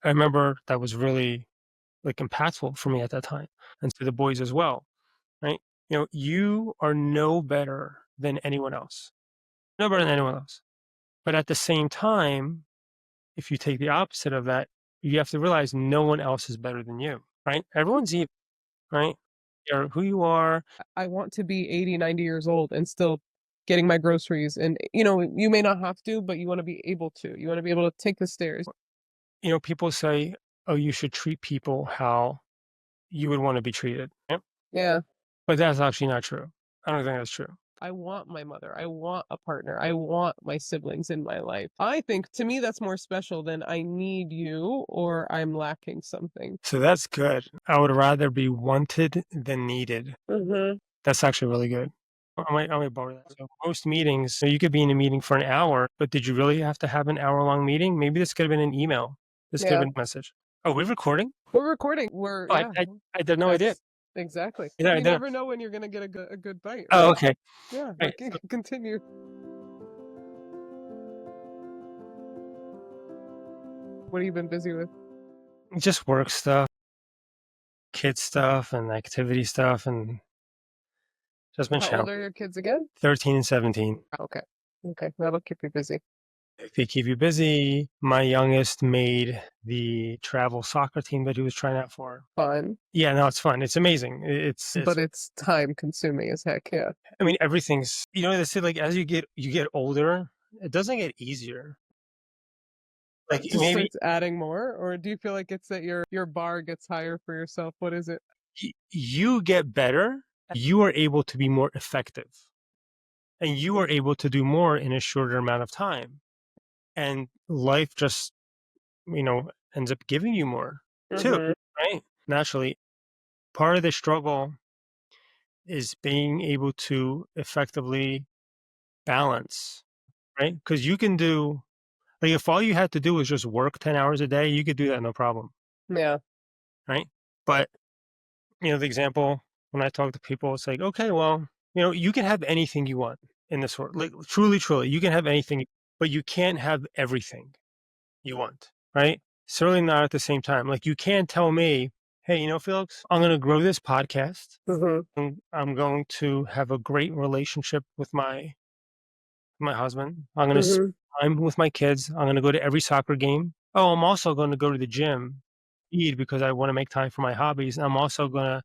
I remember that was really like impactful for me at that time, and to the boys as well, right? You are no better than anyone else, no better than anyone else. But at the same time, if you take the opposite of that, you have to realize no one else is better than you, right? Everyone's even, right? You're who you are. I want to be 80, 90 years old and still getting my groceries. And, you may not have to, but you want to be able to. You want to be able to take the stairs. People say, oh, you should treat people how you would want to be treated. Right? Yeah. But that's actually not true. I don't think that's true. I want my mother. I want a partner. I want my siblings in my life. I think to me that's more special than I need you or I'm lacking something. So that's good. I would rather be wanted than needed. Hmm. That's actually really good. I might borrow that. So most meetings, you could be in a meeting for an hour, but did you really have to have an hour-long meeting? Maybe this could have been an email. This could have Yeah. been a message. Oh, we're recording? We're recording. We're, Oh, I yeah, I I had no idea. that's exactly. Yeah, I You didn't. never know when you're going to get a good bite, Oh, right? okay. Yeah. Right. Okay. Continue. What have you been busy with? Just work stuff, kid stuff, and activity stuff, and just been How old challenging. are your kids again? 13 and 17. Okay. Okay. That'll keep you busy. They keep you busy. My youngest made the travel soccer team that he was trying out for. Fun, Yeah, no, it's fun. It's amazing. It's but it's time consuming as heck. Yeah. I mean, everything's, they say like as you get older, it doesn't get easier. Like It just maybe starts adding more, or do you feel like it's that your bar gets higher for yourself? What is it? you get better, you are able to be more effective, and you are able to do more in a shorter amount of time. And life just, ends up giving you more too, Hmm. right? Naturally, part of the struggle is being able to effectively balance, right? Because you can do, like, if all you had to do was just work 10 hours a day, you could do that no problem, Yeah. right? But, the example when I talk to people, it's like, okay, well, you can have anything you want in this world. Like, truly, truly, you can have anything, but you can't have everything you want, right? Certainly not at the same time. Like, you can't tell me, hey, Felix, I'm going to grow this podcast. Hmm. I'm going to have a great relationship with my husband. I'm going to spend Hmm. time with my kids. I'm going to go to every soccer game. Oh, I'm also going to go to the gym, eat because I want to make time for my hobbies. I'm also going to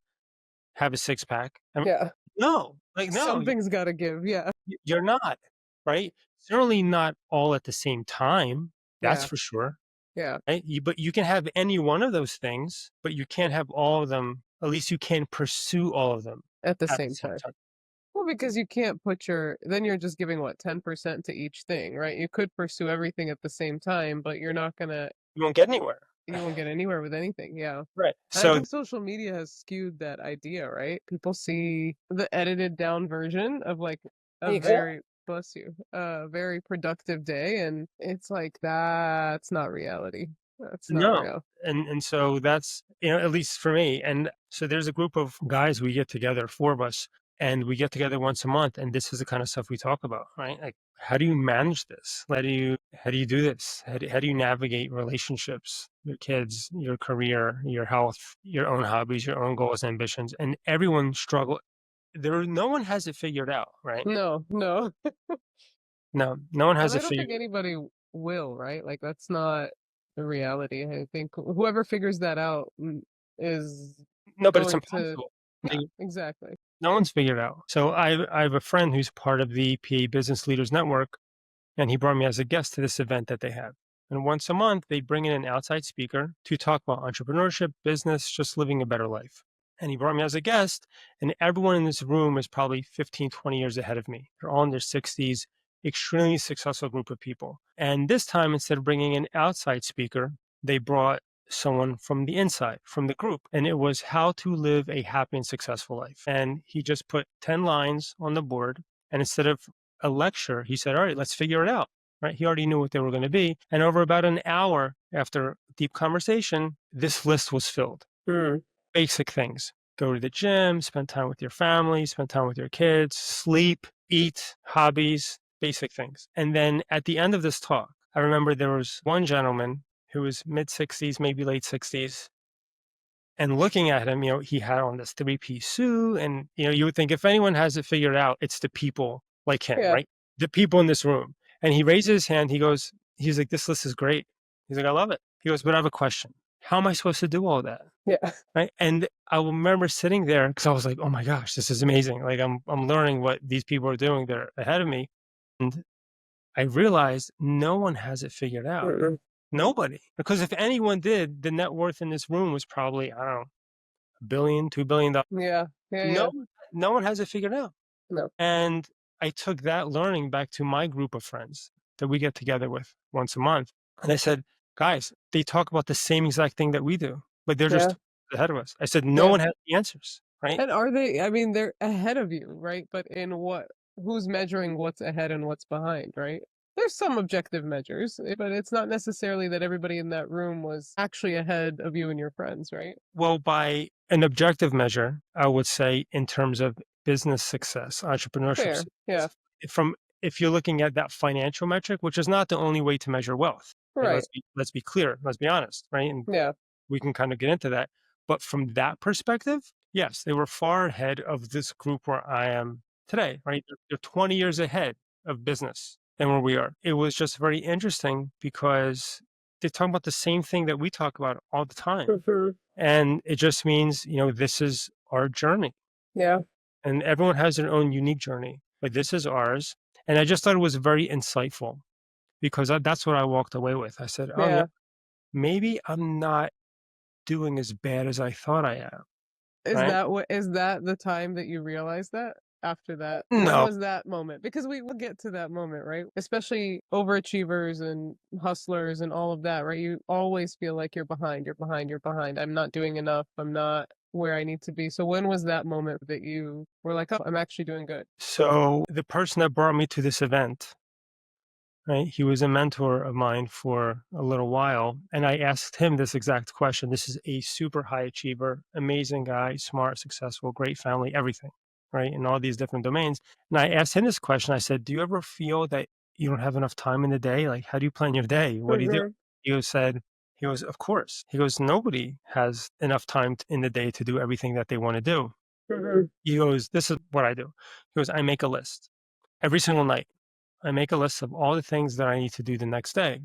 have a six pack. Yeah. No, like no, Something's got to give. Yeah. you're not, right? Certainly not all at the same time. That's Yeah. for sure, Yeah. right? But you can have any one of those things, but you can't have all of them. At least you can pursue all of them At the at the same same time. time. Well, because you can't then you're just giving what, 10% to each thing, right? You could pursue everything at the same time, but you're not gonna, You won't get anywhere. you won't get anywhere with anything. Yeah. Right. And I So think social media has skewed that idea, right? People see the edited down version of like a exactly. very, bless you, a very productive day. And it's like, that's not reality. That's not No. real. And so that's, at least for me. And so there's a group of guys we get together, four of us, and we get together once a month, and this is the kind of stuff we talk about, right? Like, how do you manage this? How do you do this? How do you navigate relationships, your kids, your career, your health, your own hobbies, your own goals, ambitions? And everyone struggle. No one has it figured out, right? No, no. No, no one And has I it don't figured. think anybody will, right? Like that's not the reality. I think whoever figures that out is No, but it's going to, impossible. yeah, exactly. No one's figured it out. So I have a friend who's part of the PA Business Leaders Network, and he brought me as a guest to this event that they have. And once a month, they bring in an outside speaker to talk about entrepreneurship, business, just living a better life. And he brought me as a guest, and everyone in this room is probably 15, 20 years ahead of me. They're all in their 60s, extremely successful group of people. And this time, instead of bringing an outside speaker, they brought someone from the inside, from the group. And it was how to live a happy and successful life. And he just put 10 lines on the board. And instead of a lecture, he said, all right, let's figure it out. Right. He already knew what they were going to be. And over about an hour after deep conversation, this list was filled. Mm. Basic things. Go to the gym, spend time with your family, spend time with your kids, sleep, eat, hobbies, basic things. And then at the end of this talk, I remember there was one gentleman who was mid-60s, maybe late 60s. And looking at him, he had on this three-piece suit, and, you would think if anyone has it figured out, it's the people like him, Yeah. right? The people in this room. And he raises his hand, he's like, "This list is great." He's like, "I love it." He goes, "But I have a question. How am I supposed to do all that?" Yeah. Right? And I will remember sitting there because I was like, "Oh my gosh, this is amazing." Like, I'm learning what these people are doing. They're ahead of me. And I realized no one has it figured out. Mm-mm. Nobody. Because if anyone did, the net worth in this room was probably, I don't know, $1 billion, $2 billion. Yeah. Yeah. No, Yeah. no one has it figured out. No. And I took that learning back to my group of friends that we get together with once a month. And I said, "Guys, they talk about the same exact thing that we do, but they're just Yeah. ahead of us." I said, "No Yeah. one has the answers, right?" And are they, I mean, they're ahead of you, right? But in what? Who's measuring what's ahead and what's behind, right? There's some objective measures, but it's not necessarily that everybody in that room was actually ahead of you and your friends, right? Well, by an objective measure, I would say in terms of business success, entrepreneurship Fair. Yeah. success, from if you're looking at that financial metric, which is not the only way to measure wealth. Right? Right. Let's be clear, let's be honest, right? And Yeah. we can kind of get into that. But from that perspective, yes, they were far ahead of this group where I am today, right? They're 20 years ahead of business than where we are. It was just very interesting because they talk about the same thing that we talk about all the time. Mhm. And it just means, this is our journey. Yeah. And everyone has their own unique journey, but this is ours. And I just thought it was very insightful because that's what I walked away with. I said, "Oh, yeah, Yeah. maybe I'm not doing as bad as I thought I am." Right? Is that the time that you realized that? After that? When No. was that moment? Because we will get to that moment, right? Especially overachievers and hustlers and all of that, right? You always feel like you're behind, you're behind, you're behind. I'm not doing enough. I'm not where I need to be. So when was that moment that you were like, "Oh, I'm actually doing good?" So the person that brought me to this event, right, he was a mentor of mine for a little while. And I asked him this exact question. This is a super high achiever, amazing guy, smart, successful, great family, everything, right, in all these different domains. And I asked him this question. I said, "Do you ever feel that you don't have enough time in the day? Like, how do you plan your day? What do you do?" Mhm. He goes, "Of course." He goes, "Nobody has enough time in the day to do everything that they want to do." Mhm. He goes, "This is what I do." He goes, "I make a list every single night. I make a list of all the things that I need to do the next day,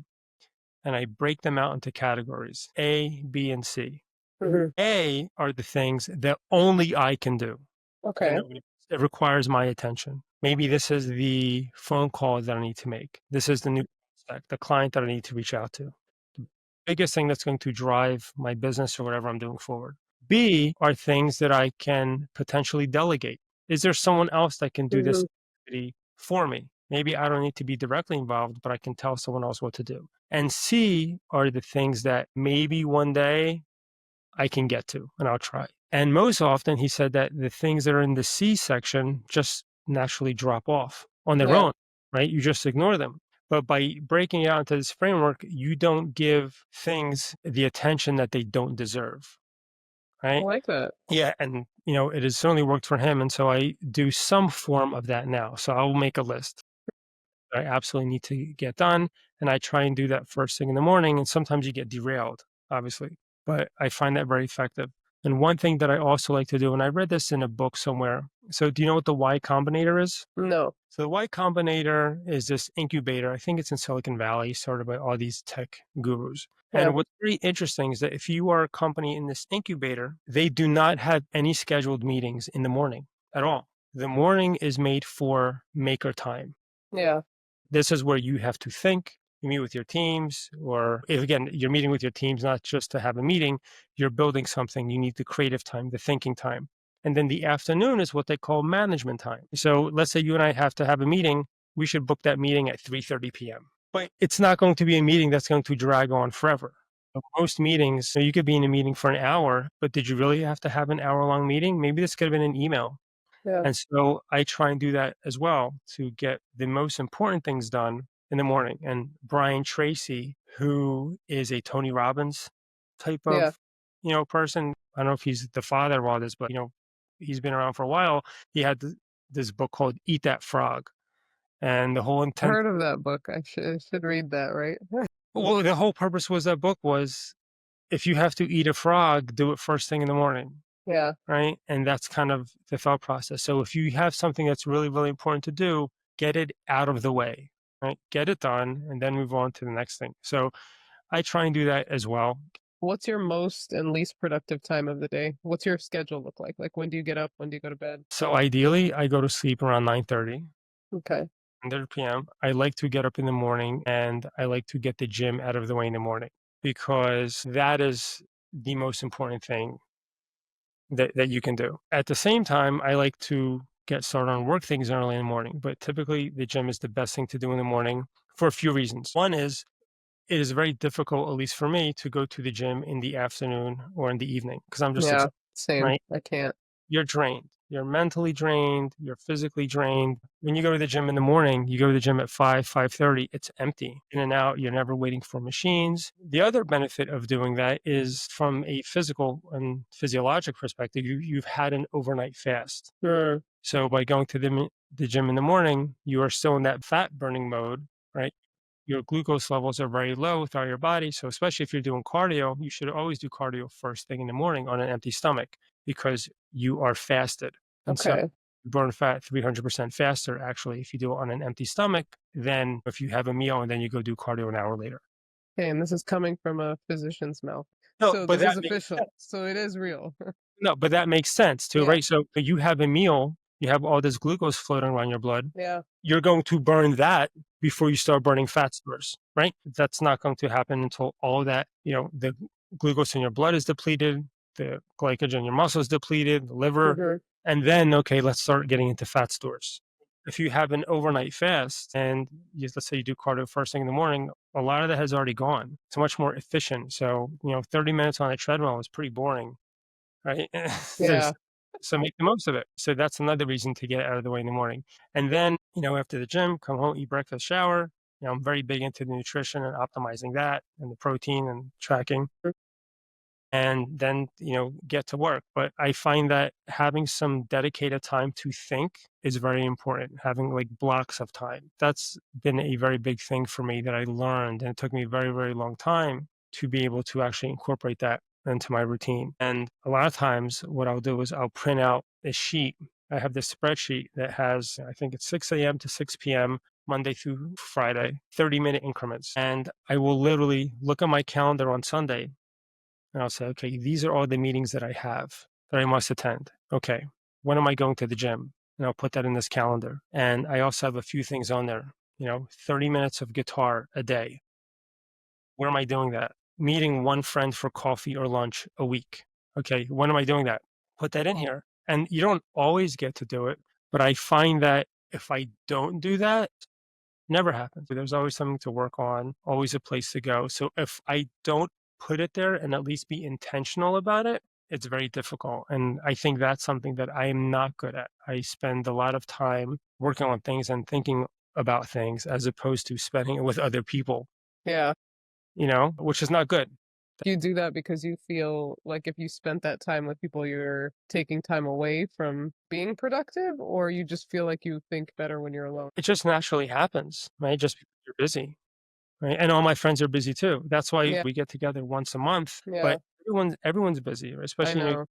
and I break them out into categories A, B, and C. Mhm. A are the things that only I can do, that Okay. nobody it requires my attention. Maybe this is the phone call that I need to make. This is the new prospect, the client that I need to reach out to. The biggest thing that's going to drive my business or whatever I'm doing forward. B are things that I can potentially delegate. Is there someone else that can do this Mhm. activity for me? Maybe I don't need to be directly involved, but I can tell someone else what to do. And C are the things that maybe one day I can get to, and I'll try. And most often, he said that the things that are in the C section just naturally drop off on their Yeah. own, right? You just ignore them. But by breaking it out into this framework, you don't give things the attention that they don't deserve, I right? like that. Yeah, and it has certainly worked for him, and so I do some form of that now. So I'll make a list that I absolutely need to get done, and I try and do that first thing in the morning. And sometimes you get derailed, obviously, but I find that very effective. And one thing that I also like to do, and I read this in a book somewhere. So, do you know what the Y Combinator is? No. So, the Y Combinator is this incubator. I think it's in Silicon Valley, started by all these tech gurus. Yeah. And what's very interesting is that if you are a company in this incubator, they do not have any scheduled meetings in the morning at all. The morning is made for maker time. Yeah. This is where you have to think. You meet with your teams, or if again, you're meeting with your teams not just to have a meeting, you're building something. You need the creative time, the thinking time. And then the afternoon is what they call management time. So let's say you and I have to have a meeting. We should book that meeting at 3:30 p.m. But it's not going to be a meeting that's going to drag on forever. Most meetings, so you could be in a meeting for an hour, but did you really have to have an hour-long meeting? Maybe this could have been an email. Yeah. And so I try and do that as well to get the most important things done in the morning. And Brian Tracy, who is a Tony Robbins type Yeah. of, person. I don't know if he's the father of all this, but he's been around for a while. He had this book called Eat That Frog. And the whole intent Heard of that book. I should read that, right? Well, the whole purpose was that book was if you have to eat a frog, do it first thing in the morning, Yeah. right? And that's kind of the thought process. So if you have something that's really, really important to do, get it out of the way, right? Get it done and then move on to the next thing. So I try and do that as well. What's your most and least productive time of the day? What's your schedule look like? Like, when do you get up? When do you go to bed? So ideally, I go to sleep around 9:30, Okay. 9:30 p.m. I like to get up in the morning and I like to get the gym out of the way in the morning because that is the most important thing that you can do. At the same time, I like to get started on work things early in the morning, but typically the gym is the best thing to do in the morning for a few reasons. One is it is very difficult, at least for me, to go to the gym in the afternoon or in the evening because I'm just Yeah, exhausted, same. right? I can't. You're drained. You're mentally drained. You're physically drained. When you go to the gym in the morning, you go to the gym at 5, 5:30, it's empty. In and out, you're never waiting for machines. The other benefit of doing that is from a physical and physiologic perspective, you've had an overnight fast. Mm, So by going to the gym in the morning, you are still in that fat burning mode, right? Your glucose levels are very low throughout your body. So, especially if you're doing cardio, you should always do cardio first thing in the morning on an empty stomach because you are fasted. And so okay. you burn fat 300% faster, actually, if you do it on an empty stomach than if you have a meal and then you go do cardio an hour later. Okay, and this is coming from a physician's mouth. No, So but this that is makes official. sense. So it is real. No, but that makes sense too, Yeah. right? So you have a meal, you have all this glucose floating around your blood. Yeah. You're going to burn that before you start burning fat stores, right? That's not going to happen until all of that, the glucose in your blood is depleted, the glycogen in your muscles depleted, the liver, Mhm. and then, okay, let's start getting into fat stores. If you have an overnight fast and let's say you do cardio first thing in the morning, a lot of that has already gone. It's much more efficient. So, 30 minutes on a treadmill is pretty boring, right? Yeah. So make the most of it. So that's another reason to get it out of the way in the morning. And then, after the gym, come home, eat breakfast, shower. I'm very big into the nutrition and optimizing that and the protein and tracking and then, get to work. But I find that having some dedicated time to think is very important, having like blocks of time. That's been a very big thing for me that I learned. And it took me a very, very long time to be able to actually incorporate that into my routine. And a lot of times, what I'll do is I'll print out a sheet. I have this spreadsheet that has, I think it's 6 a.m. to 6 p.m. Monday through Friday, 30-minute increments. And I will literally look at my calendar on Sunday and I'll say, okay, these are all the meetings that I have that I must attend. Okay, when am I going to the gym? And I'll put that in this calendar. And I also have a few things on there, 30 minutes of guitar a day. Where am I doing that? Meeting one friend for coffee or lunch a week. Okay, when am I doing that? Put that in here. And you don't always get to do it, but I find that if I don't do that, never happens. There's always something to work on, always a place to go. So if I don't put it there and at least be intentional about it, it's very difficult. And I think that's something that I am not good at. I spend a lot of time working on things and thinking about things as opposed to spending it with other people, Yeah. which is not good. Do you do that because you feel like if you spent that time with people, you're taking time away from being productive, or you just feel like you think better when you're alone? It just naturally happens, right? Just because you're busy. Right, and all my friends are busy too. That's why Yeah. we get together once a month, Yeah. but everyone's busy, right? I Especially, know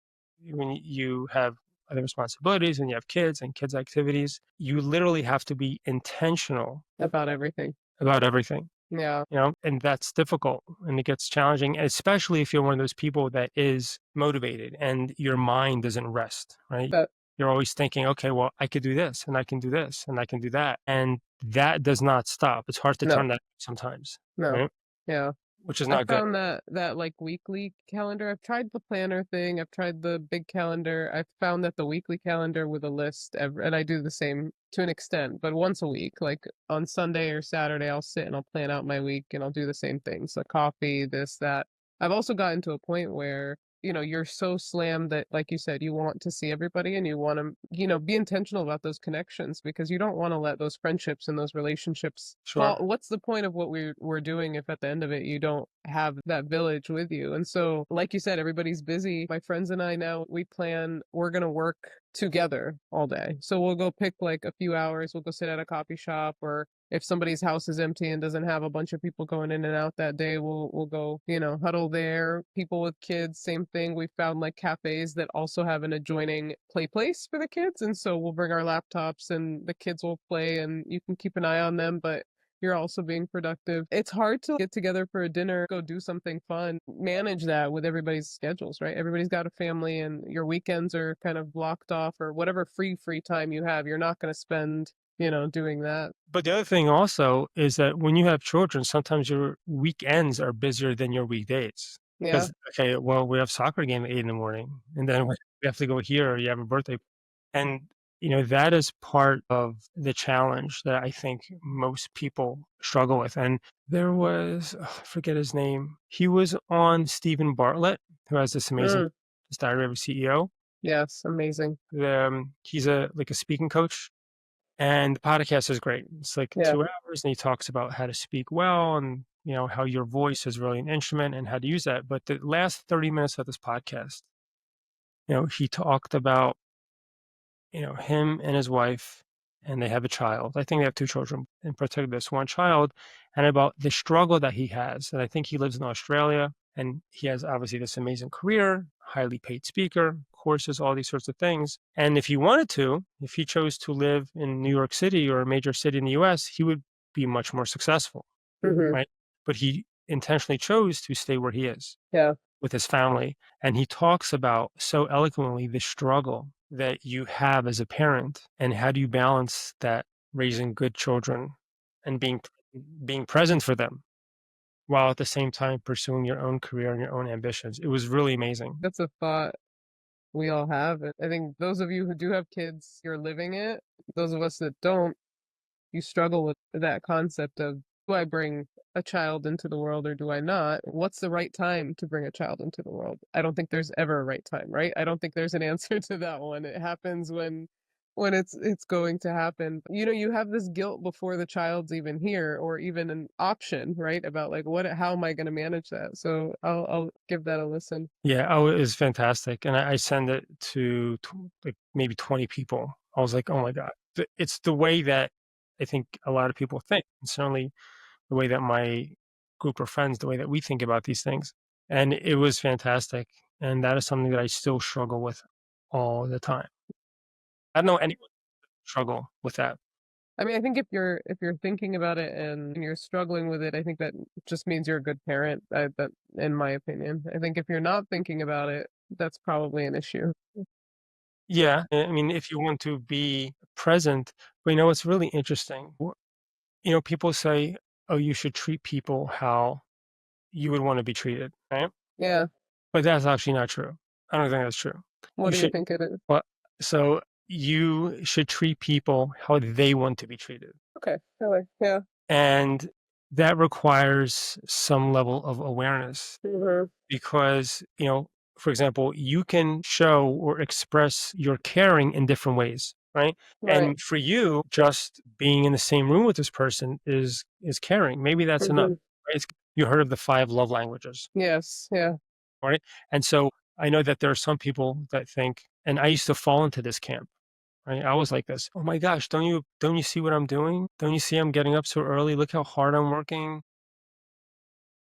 when you have other responsibilities and you have kids and kids activities, you literally have to be intentional about everything. about everything, Yeah. and that's difficult and it gets challenging, especially if you're one of those people that is motivated and your mind doesn't rest, right? That You're always thinking, okay, well, I could do this and I can do this and I can do that. And that does not stop. It's hard to no, turn that sometimes, no. right? Yeah. Which is I not good. found that like weekly calendar. I've tried the planner thing. I've tried the big calendar. I've found that the weekly calendar with a list, and I do the same to an extent, but once a week, like on Sunday or Saturday, I'll sit and I'll plan out my week and I'll do the same things, like coffee, this, that. I've also gotten to a point where, you're so slammed that, like you said, you want to see everybody and you want to, be intentional about those connections because you don't want to let those friendships and those relationships fall. Sure. What's the point of what we're doing if at the end of it you don't have that village with you? And so, like you said, everybody's busy. My friends and I now, we're going to work together all day. So we'll go pick like a few hours, we'll go sit at a coffee shop or if somebody's house is empty and doesn't have a bunch of people going in and out that day, we'll go, huddle there. People with kids, same thing. We found like cafes that also have an adjoining play place for the kids, and so we'll bring our laptops and the kids will play, and you can keep an eye on them, but you're also being productive. It's hard to get together for a dinner, go do something fun, manage that with everybody's schedules, right? Everybody's got a family and your weekends are kind of blocked off, or whatever free time you have. You're not going to spend, doing that. But the other thing also is that when you have children, sometimes your weekends are busier than your weekdays. Yeah. Because, okay, well, we have soccer game at 8 in the morning, and then we have to go here, or you have a birthday. And, that is part of the challenge that I think most people struggle with. And there was, I forget his name. He was on Stephen Bartlett, who has this amazing Mm, this Diary of a CEO. yes, amazing. He's a speaking coach, and the podcast is great. It's like Yeah. 2 hours, and he talks about how to speak well and, how your voice is really an instrument and how to use that. But the last 30 minutes of this podcast, he talked about, him and his wife, and they have a child. I think they have 2 children, in particular this one child, and about the struggle that he has. And I think he lives in Australia, and he has obviously this amazing career, highly paid speaker, courses, all these sorts of things. And if he wanted to, if he chose to live in New York City or a major city in the US, he would be much more successful, Hmm. right? But he intentionally chose to stay where he is Yeah. with his family. And he talks about so eloquently the struggle that you have as a parent and how do you balance that raising good children and being present for them while at the same time pursuing your own career and your own ambitions. It was really amazing. That's a thought we all have. I think those of you who do have kids, you're living it. Those of us that don't, you struggle with that concept of, do I bring a child into the world or do I not? What's the right time to bring a child into the world? I don't think there's ever a right time, right? I don't think there's an answer to that one. It happens when it's going to happen. You have this guilt before the child's even here or even an option, right? About like how am I going to manage that? So I'll give that a listen. Yeah, oh, it was fantastic. And I send it to like maybe 20 people. I was like, oh my God. It's the way that I think a lot of people think. And certainly the way that my group of friends, the way that we think about these things. And it was fantastic. And that is something that I still struggle with all the time. I don't know anyone struggle with that. I mean, I think if you're thinking about it and you're struggling with it, I think that just means you're a good parent. That, in my opinion, I think if you're not thinking about it, that's probably an issue. Yeah. I mean, if you want to be present, but what's really interesting, people say, oh, you should treat people how you would want to be treated, right? Yeah. But that's actually not true. I don't think that's true. What You do you should, think it is? well, so you should treat people how they want to be treated. Okay. Really? Yeah. And that requires some level of awareness Hmm. because, for example, you can show or express your caring in different ways, right? Right. And for you, just being in the same room with this person is caring. Maybe that's enough. Hmm. Right? You heard of the 5 love languages, Yes. Yeah. right? And so I know that there are some people that think, and I used to fall into this camp. Right? I was like this. Oh my gosh, don't you see what I'm doing? Don't you see I'm getting up so early? Look how hard I'm working.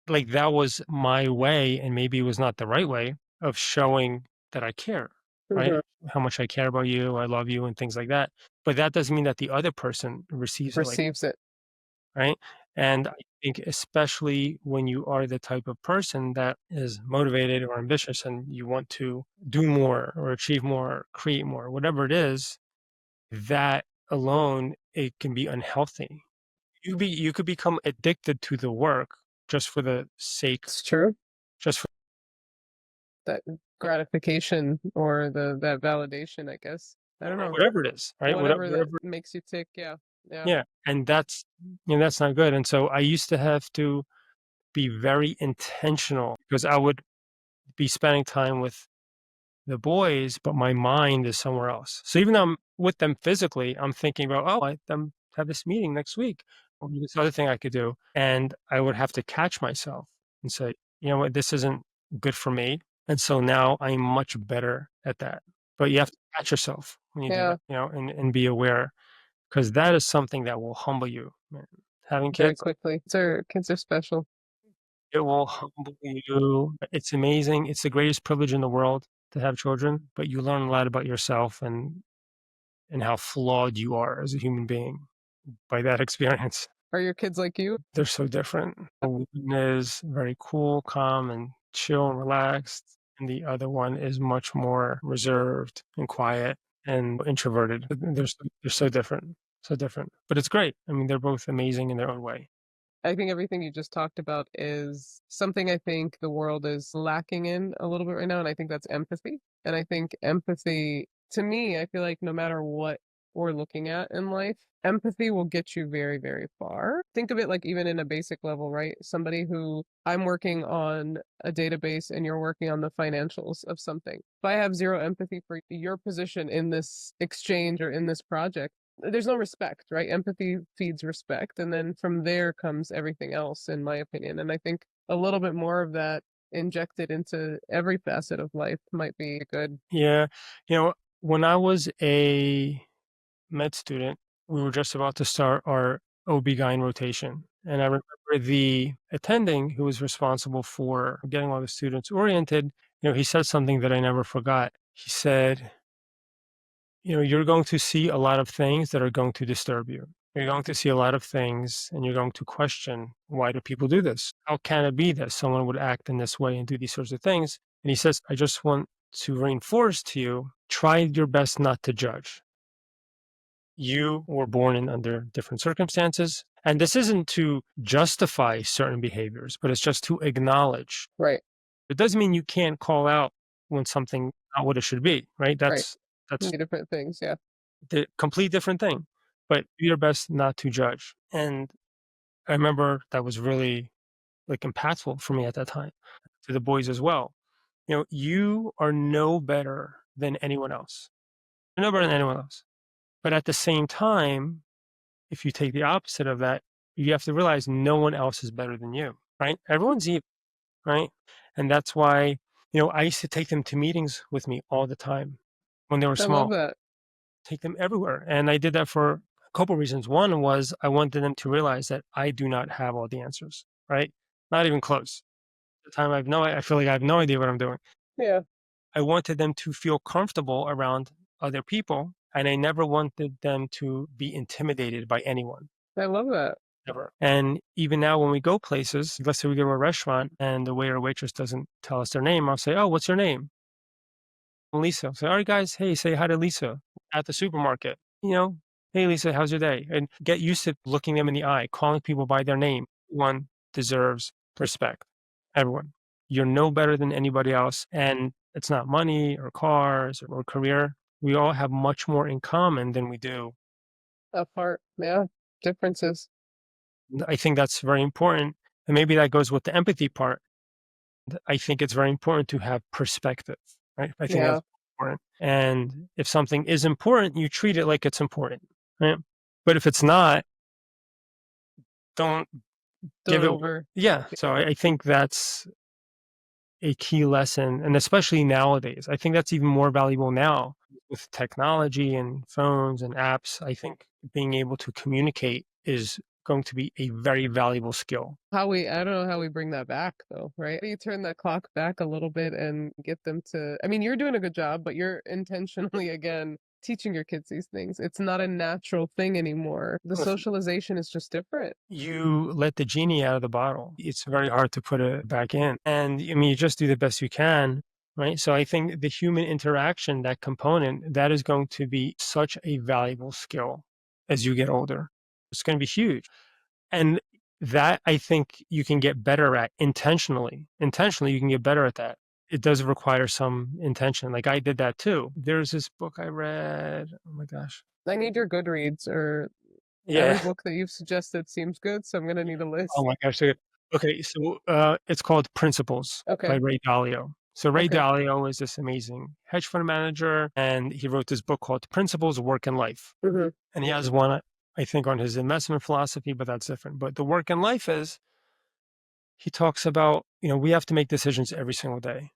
Like that was my way, and maybe it was not the right way of showing that I care, right? Hmm. How much I care about you, I love you, and things like that. But that doesn't mean that the other person receives it like, Receives it. right? And I think especially when you are the type of person that is motivated or ambitious and you want to do more or achieve more, create more, whatever it is, that alone, it can be unhealthy. You could become addicted to the work just for the sake It's true. just for That gratification or that validation, I guess. I don't know. whatever it is, right? Whatever that Whatever makes you tick. Yeah. Yeah. yeah, and that's not good, and so I used to have to be very intentional because I would be spending time with the boys, but my mind is somewhere else. So even though I'm with them physically, I'm thinking about, "Oh, I them have this meeting next week, or this other thing I could do," and I would have to catch myself and say, "You know what? This isn't good for me," and so now I'm much better at that. But you have to catch yourself when you do Yeah. that, and be aware because that is something that will humble you, man. having very kids. quickly. Kids are special. It will humble you. It's amazing. It's the greatest privilege in the world to have children, but you learn a lot about yourself and how flawed you are as a human being by that experience. Are your kids like you? They're so different. One is very cool, calm, and chill and relaxed, and the other one is much more reserved and quiet and introverted. They're so different, so different. But it's great. I mean, they're both amazing in their own way. I think everything you just talked about is something I think the world is lacking in a little bit right now, and I think that's empathy. And I think empathy, to me, I feel like no matter what we're looking at in life, empathy will get you very, very far. Think of it like even in a basic level, right? Somebody who I'm working on a database and you're working on the financials of something. If I have zero empathy for your position in this exchange or in this project, there's no respect, right? Empathy feeds respect, and then from there comes everything else, in my opinion. And I think a little bit more of that injected into every facet of life might be good. Yeah. When I was a med student, we were just about to start our OB-GYN rotation. And I remember the attending who was responsible for getting all the students oriented, he said something that I never forgot. He said, you're going to see a lot of things that are going to disturb you. You're going to see a lot of things and you're going to question, why do people do this? How can it be that someone would act in this way and do these sorts of things? And he says, I just want to reinforce to you, try your best not to judge. You were born in under different circumstances. And this isn't to justify certain behaviors, but it's just to acknowledge. Right, It doesn't mean you can't call out when something not what it should be, right? right. That's Different things, yeah. the complete different thing. But do your best not to judge. And I remember that was really like impactful for me at that time, to the boys as well. You are no better than anyone else. You're no better than anyone else. But at the same time, if you take the opposite of that, you have to realize no one else is better than you, right? Everyone's equal, right? And that's why, I used to take them to meetings with me all the time when they were I love small, that. take them everywhere. And I did that for a couple reasons. One was I wanted them to realize that I do not have all the answers, right? Not even close. At the time I feel like I have no idea what I'm doing. Yeah, I wanted them to feel comfortable around other people, and I never wanted them to be intimidated by anyone. I love that. Never. And even now when we go places, let's say we go to a restaurant and the waiter or waitress doesn't tell us their name, I'll say, "Oh, what's your name?" "Lisa." I'll say, "All right, guys, hey, say hi to Lisa." At the supermarket, "Hey, Lisa, how's your day?" And get used to looking them in the eye, calling people by their name. One deserves respect. Everyone. You're no better than anybody else, and it's not money or cars or career. We all have much more in common than we do. Apart, yeah. Differences. I think that's very important, and maybe that goes with the empathy part. I think it's very important to have perspective, right? I think Yeah, that's important. And if something is important, you treat it like it's important, right? But if it's not, don't don't give it. over. Yeah. So I think that's a key lesson. And especially nowadays, I think that's even more valuable now with technology and phones and apps. I think being able to communicate is going to be a very valuable skill. I don't know how we bring that back though, right? You turn that clock back a little bit and get them to, I mean, you're doing a good job, but you're intentionally, again, teaching your kids these things. It's not a natural thing anymore. The socialization is just different. You let the genie out of the bottle. It's very hard to put it back in. And I mean, you just do the best you can, right? So I think the human interaction, that component, that is going to be such a valuable skill as you get older. It's going to be huge. And that I think you can get better at intentionally. Intentionally, you can get better at that. It does require some intention. Like I did that too. There's this book I read. Oh my gosh. I need your Goodreads or every Yeah. book that you've suggested seems good, so I'm gonna need a Oh list. my gosh. Okay. So it's called Principles by Okay, Ray Dalio. So Ray okay. Dalio is this amazing hedge fund manager, and he wrote this book called Principles of Work and Life. Hmm. And he has one, I think, on his investment philosophy, but that's different. But the work and life is he talks about, we have to make decisions every single day,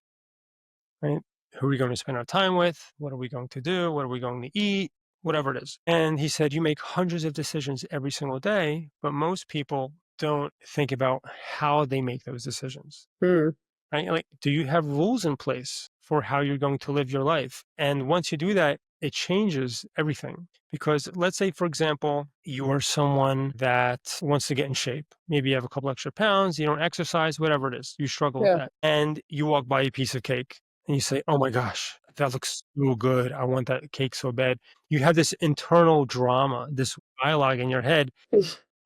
right? Who are we going to spend our time with? What are we going to do? What are we going to eat? whatever it is. And he said, you make hundreds of decisions every single day, but most people don't think about how they make those decisions. Hmm. Right? Like, do you have rules in place for how you're going to live your life? And once you do that, it changes everything. Because let's say, for example, you're someone that wants to get in shape. Maybe you have a couple extra pounds, you don't exercise, whatever it is, you struggle with Yeah. that. And you walk by a piece of cake and you say, oh my gosh, that looks so good. I want that cake so bad. You have this internal drama, this dialogue in your head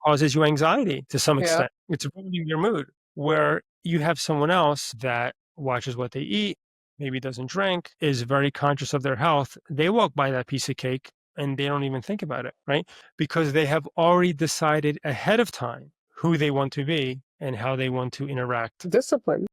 causes you anxiety to some Yeah. extent. It's ruining your mood. Where you have someone else that watches what they eat, maybe doesn't drink, is very conscious of their health. They walk by that piece of cake and they don't even think about it, right? Because they have already decided ahead of time who they want to be and how they want to interact. Discipline.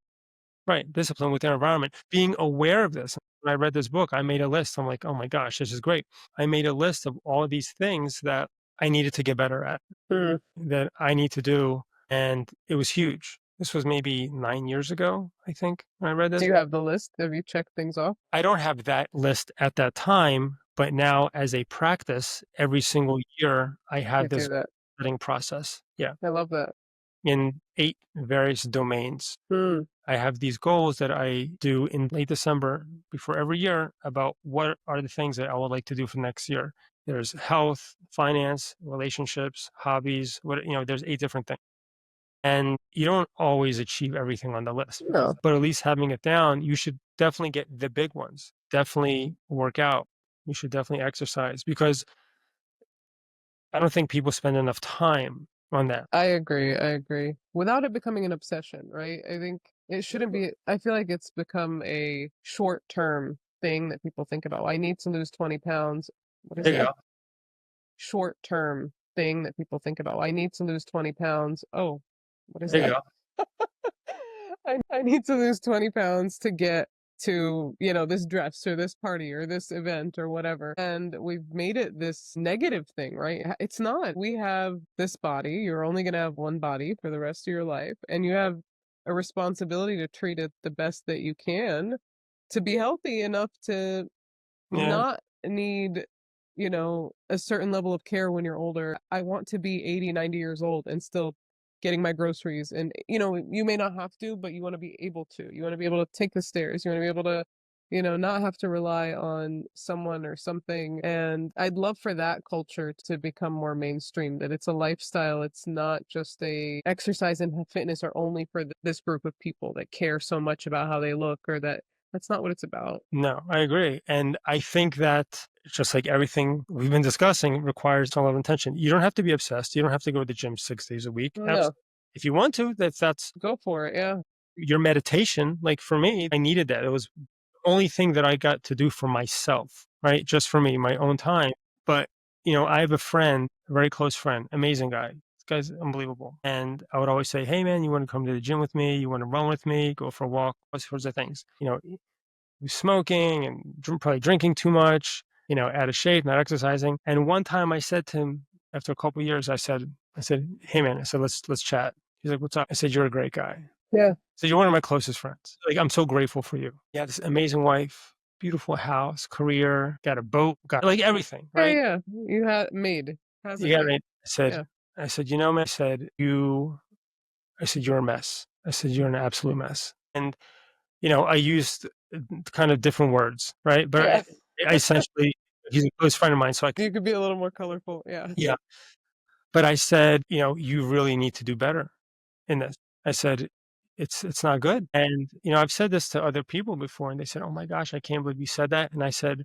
Right. Discipline with their environment. Being aware of this. When I read this book, I made a list. I'm like, oh my gosh, this is great. I made a list of all of these things that I needed to get better at, Hmm. that I need to do. And it was huge. This was maybe 9 years ago, I think, when I read Do this. you have the list? Have you checked things off? I don't have that list at that time, but now as a practice, every single year, I You have do this that. setting process. Yeah. I love that. In 8 various domains. Hmm. I have these goals that I do in late December before every year about what are the things that I would like to do for next year. There's health, finance, relationships, hobbies, there's 8 different things. And you don't always achieve everything on the list, No. but at least having it down, you should definitely get the big ones. Definitely work out. You should definitely exercise because I don't think people spend enough time on that. I agree. I agree. Without it becoming an obsession, right? I think it shouldn't be. I feel like it's become a short term thing that people think about. I need to lose 20 pounds. What is There you it? go. Short term thing that people think about. I need to lose 20 pounds. Oh, what is There you that? go. I need to lose 20 pounds to get to, this dress or this party or this event or whatever. And we've made it this negative thing, right? It's not. We have this body. You're only going to have one body for the rest of your life. And you have a responsibility to treat it the best that you can to be healthy enough to Yeah. not need, a certain level of care when you're older. I want to be 80, 90 years old and still getting my groceries. And, you may not have to, but you want to be able to. You want to be able to take the stairs. You want to be able to, not have to rely on someone or something. And I'd love for that culture to become more mainstream, that it's a lifestyle. It's not just a exercise and fitness are only for this group of people that care so much about how they look, or that's not what it's about. No, I agree. And I think that just like everything we've been discussing requires a lot of intention. You don't have to be obsessed. You don't have to go to the gym 6 days a week. No, If you want to, that's go for it. Yeah. your meditation. Like for me, I needed that. It was the only thing that I got to do for myself, right? Just for me, my own time. But, I have a friend, a very close friend, amazing guy. This guy's unbelievable. And I would always say, hey, man, you want to come to the gym with me? You want to run with me? Go for a walk? Those sorts of things. Was smoking and probably drinking too much, out of shape, not exercising. And one time I said to him, after a couple of years, I said, hey man, I said, let's chat. He's like, what's up? I said, you're a great guy. Yeah. So you're one of my closest friends. Like, I'm so grateful for you. You have this amazing wife, beautiful house, career, got a boat, got like everything, Yeah, right? yeah. You had made. Has You it got made? it. Yeah. I said, man, I said, you're a mess. I said, you're an absolute mess. And I used kind of different words, right? But Yeah. I essentially, he's a close friend of mine, so You could be a little more colorful. Yeah. yeah. But I said, you really need to do better in this. I said, it's not good. And I've said this to other people before, and they said, "Oh my gosh, I can't believe you said that." And I said,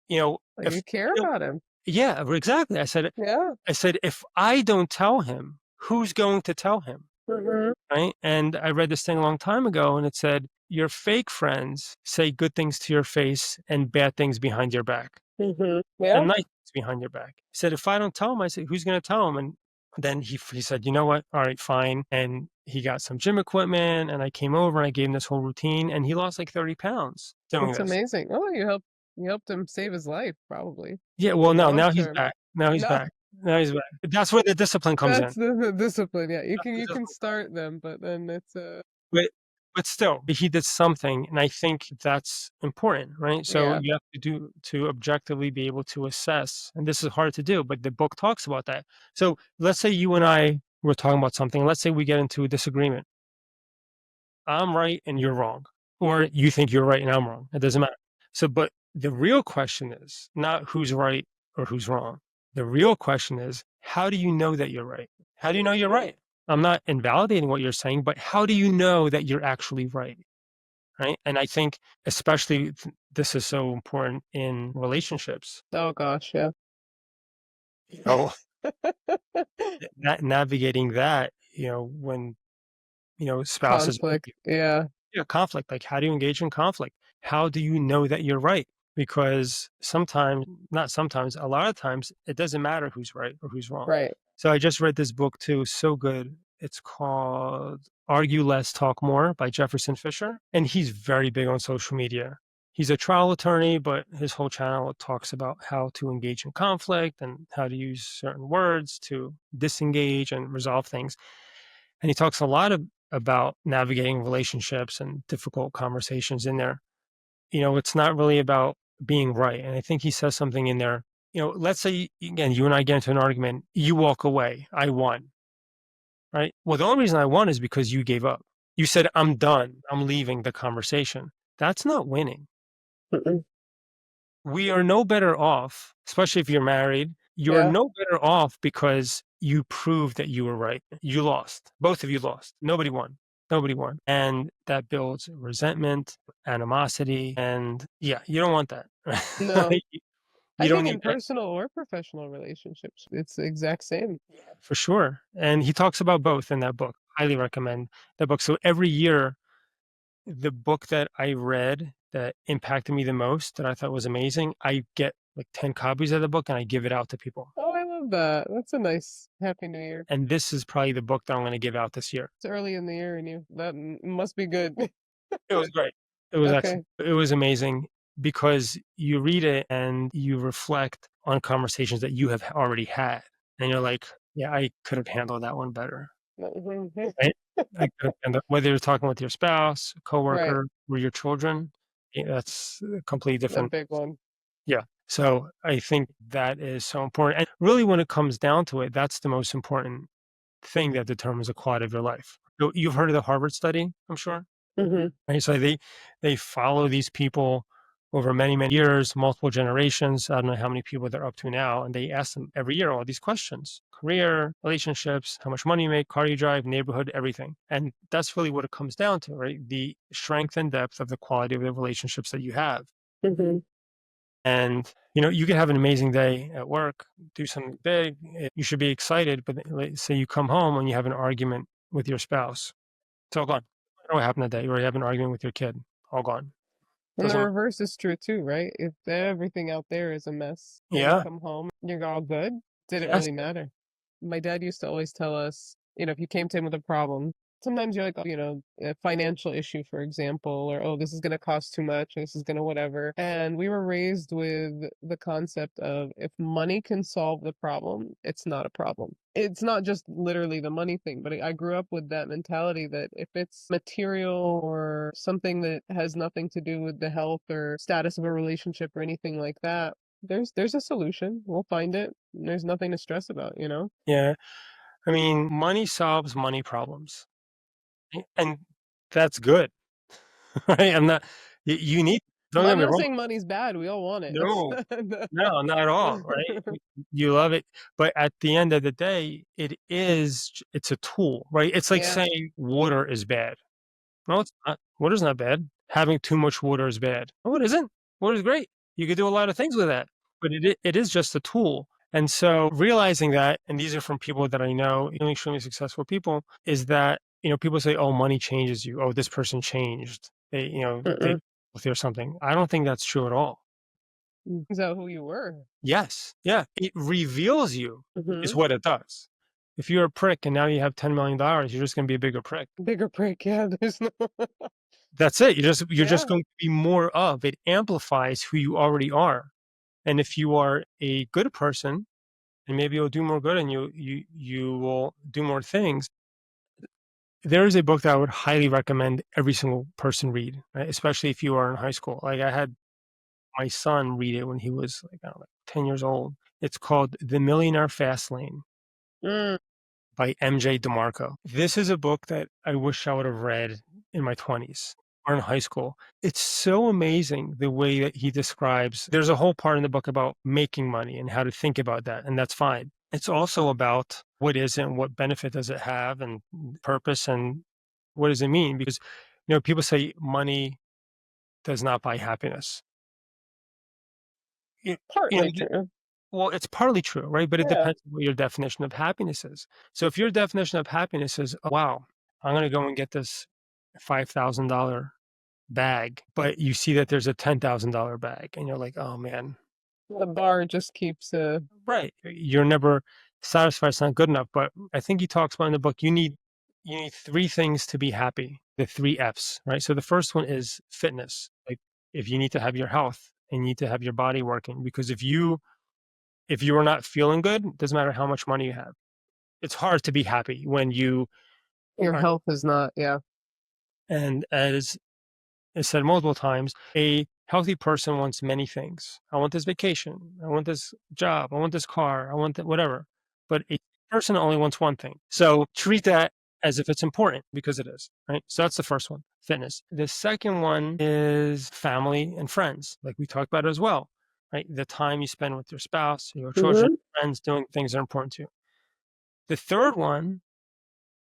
Like you if care about him. yeah, exactly. Yeah. I said, if I don't tell him, who's going to tell him? Hmm. Right? And I read this thing a long time ago, and it said, your fake friends say good things to your face and bad things behind your back, Yeah. and nice things behind your back. He said, if I don't tell him, I said, who's going to tell him? And then he said, you know what? All right, fine. And he got some gym equipment, and I came over and I gave him this whole routine, and he lost like 30 pounds doing That's this. amazing. Oh, you helped him save his life, probably. Yeah, well, no, Long now he's term. back. Now he's No, back. Now he's back. That's where the discipline comes that's in. the discipline. Yeah. You That's can the you can discipline. start them, but then it's But but still, he did something, and I think that's important, right? So Yeah. you have to objectively be able to assess, and this is hard to do, but the book talks about that. So let's say you and I were talking about something. Let's say we get into a disagreement. I'm right and you're wrong, or you think you're right and I'm wrong. It doesn't matter. So, but the real question is not who's right or who's wrong. The real question is, how do you know that you're right? How do you know you're right? I'm not invalidating what you're saying, but how do you know that you're actually right? Right. And I think, especially, this is so important in relationships. Oh gosh, yeah. Oh, that navigating that, when, spouses, Conflict. Yeah. yeah, conflict. Like, how do you engage in conflict? How do you know that you're right? Because sometimes, not sometimes, a lot of times, it doesn't matter who's right or who's wrong. Right. So I just read this book too, so good. It's called Argue Less, Talk More by Jefferson Fisher. And he's very big on social media. He's a trial attorney, but his whole channel talks about how to engage in conflict and how to use certain words to disengage and resolve things. And he talks a lot about navigating relationships and difficult conversations in there. It's not really about being right. And I think he says something in there. Let's say, again, you and I get into an argument, you walk away, I won, right? Well, the only reason I won is because you gave up. You said, I'm done, I'm leaving the conversation. That's not winning. Mm-mm. We are no better off, especially if you're married. You're Yeah. no better off because you proved that you were right. You lost. Both of you lost. Nobody won. Nobody won. And that builds resentment, animosity. And yeah, you don't want that. No. You I you don't think need in that. personal or professional relationships, it's the exact same. For sure. And he talks about both in that book. Highly recommend that book. So every year, the book that I read that impacted me the most, that I thought was amazing, I get like 10 copies of the book and I give it out to people. Oh, I love that. That's a nice Happy New Year. And this is probably the book that I'm gonna give out this year. It's early in the year and that must be good. It was great. It was excellent. Okay. It was amazing because you read it and you reflect on conversations that you have already had, and you're like, "Yeah, I could have handled that one better." Mhm. Right? I could have handled, whether you're talking with your spouse, Right. coworker, or your children, that's a completely A different. big one. Yeah. So I think that is so important, and really when it comes down to it, that's the most important thing that determines the quality of your life. So you've heard of the Harvard study, I'm sure? Mhm. Right? So they follow these people over many, many years, multiple generations. I don't know how many people they're up to now, and they ask them every year all these questions: career, relationships, how much money you make, car you drive, neighborhood, everything. And that's really what it comes down to, right? The strength and depth of the quality of the relationships that you have. Mhm. And you can have an amazing day at work, do something big. You should be excited, but let's say you come home and you have an argument with your spouse. It's all gone. I don't know what happened that day. You already have an argument with your kid. All gone. And the Doesn't. reverse is true too, right? If everything out there is a mess and you Yeah. come home, you're all good, did it Yes. really matter? My dad used to always tell us, if you came to him with a problem, sometimes you're like, oh, a financial issue, for example, or oh, this is going to cost too much, this is going to whatever. And we were raised with the concept of if money can solve the problem, it's not a problem. It's not just literally the money thing, but I grew up with that mentality that if it's material or something that has nothing to do with the health or status of a relationship or anything like that, there's a solution. We'll find it. There's nothing to stress about. Yeah. I mean, money solves money problems, and that's good, right? I'm not. You need. Don't get I'm me not wrong. saying money's bad. We all want it. It's No, no, not at all. Right? You love it, but at the end of the day, it's a tool, right? It's like Yeah. saying water is bad. No, it's not. Water's not bad. Having too much water is bad. No, it isn't. Water's great. You could do a lot of things with that, but it is just a tool. And so realizing that, and these are from people that I know, extremely successful people, is that, people say, oh, money changes you. Oh, this person changed. They Mm-mm. or something. I don't think that's true at all. Is that who you were? Yes. Yeah. It reveals you is Mhm. what it does. If you're a prick and now you have $10 million, you're just going to be a bigger prick. Bigger break, yeah, there's no That's it. You're just Yeah. going to be more of it. Amplifies who you already are. And if you are a good person, and maybe you'll do more good and you will do more things. There is a book that I would highly recommend every single person read, right? Especially if you are in high school. Like I had my son read it when he was like, I don't know, 10 years old. It's called The Millionaire Fast Lane Mm, by MJ DeMarco. This is a book that I wish I would have read in my 20s or in high school. It's so amazing the way that he describes. There's a whole part in the book about making money and how to think about that, and that's fine. It's also about what is it and what benefit does it have and purpose and what does it mean? Because people say money does not buy happiness. You, you know, partly true. Well, it's partly true, right? But it Yeah. depends on what your definition of happiness is. So if your definition of happiness is, "Oh, wow, I'm gonna go and get this $5,000 bag," but you see that there's a $10,000 bag and you're like, "Oh man." The bar just keeps Right. You're never satisfied, it's not good enough. But I think he talks about in the book, you need three things to be happy, the three F's, right? So the first one is fitness. Like if you need to have your health and you need to have your body working, because if you are not feeling good, it doesn't matter how much money you have. It's hard to be happy when you your aren't. health is not, yeah. And as is said multiple times, a healthy person wants many things. I want this vacation. I want this job. I want this car. I want that whatever. But a person only wants one thing. So treat that as if it's important because it is, right? So that's the first one, fitness. The second one is family and friends, like we talked about as well, right? The time you spend with your spouse, your children, Mhm. friends, doing things that are important to you. The third one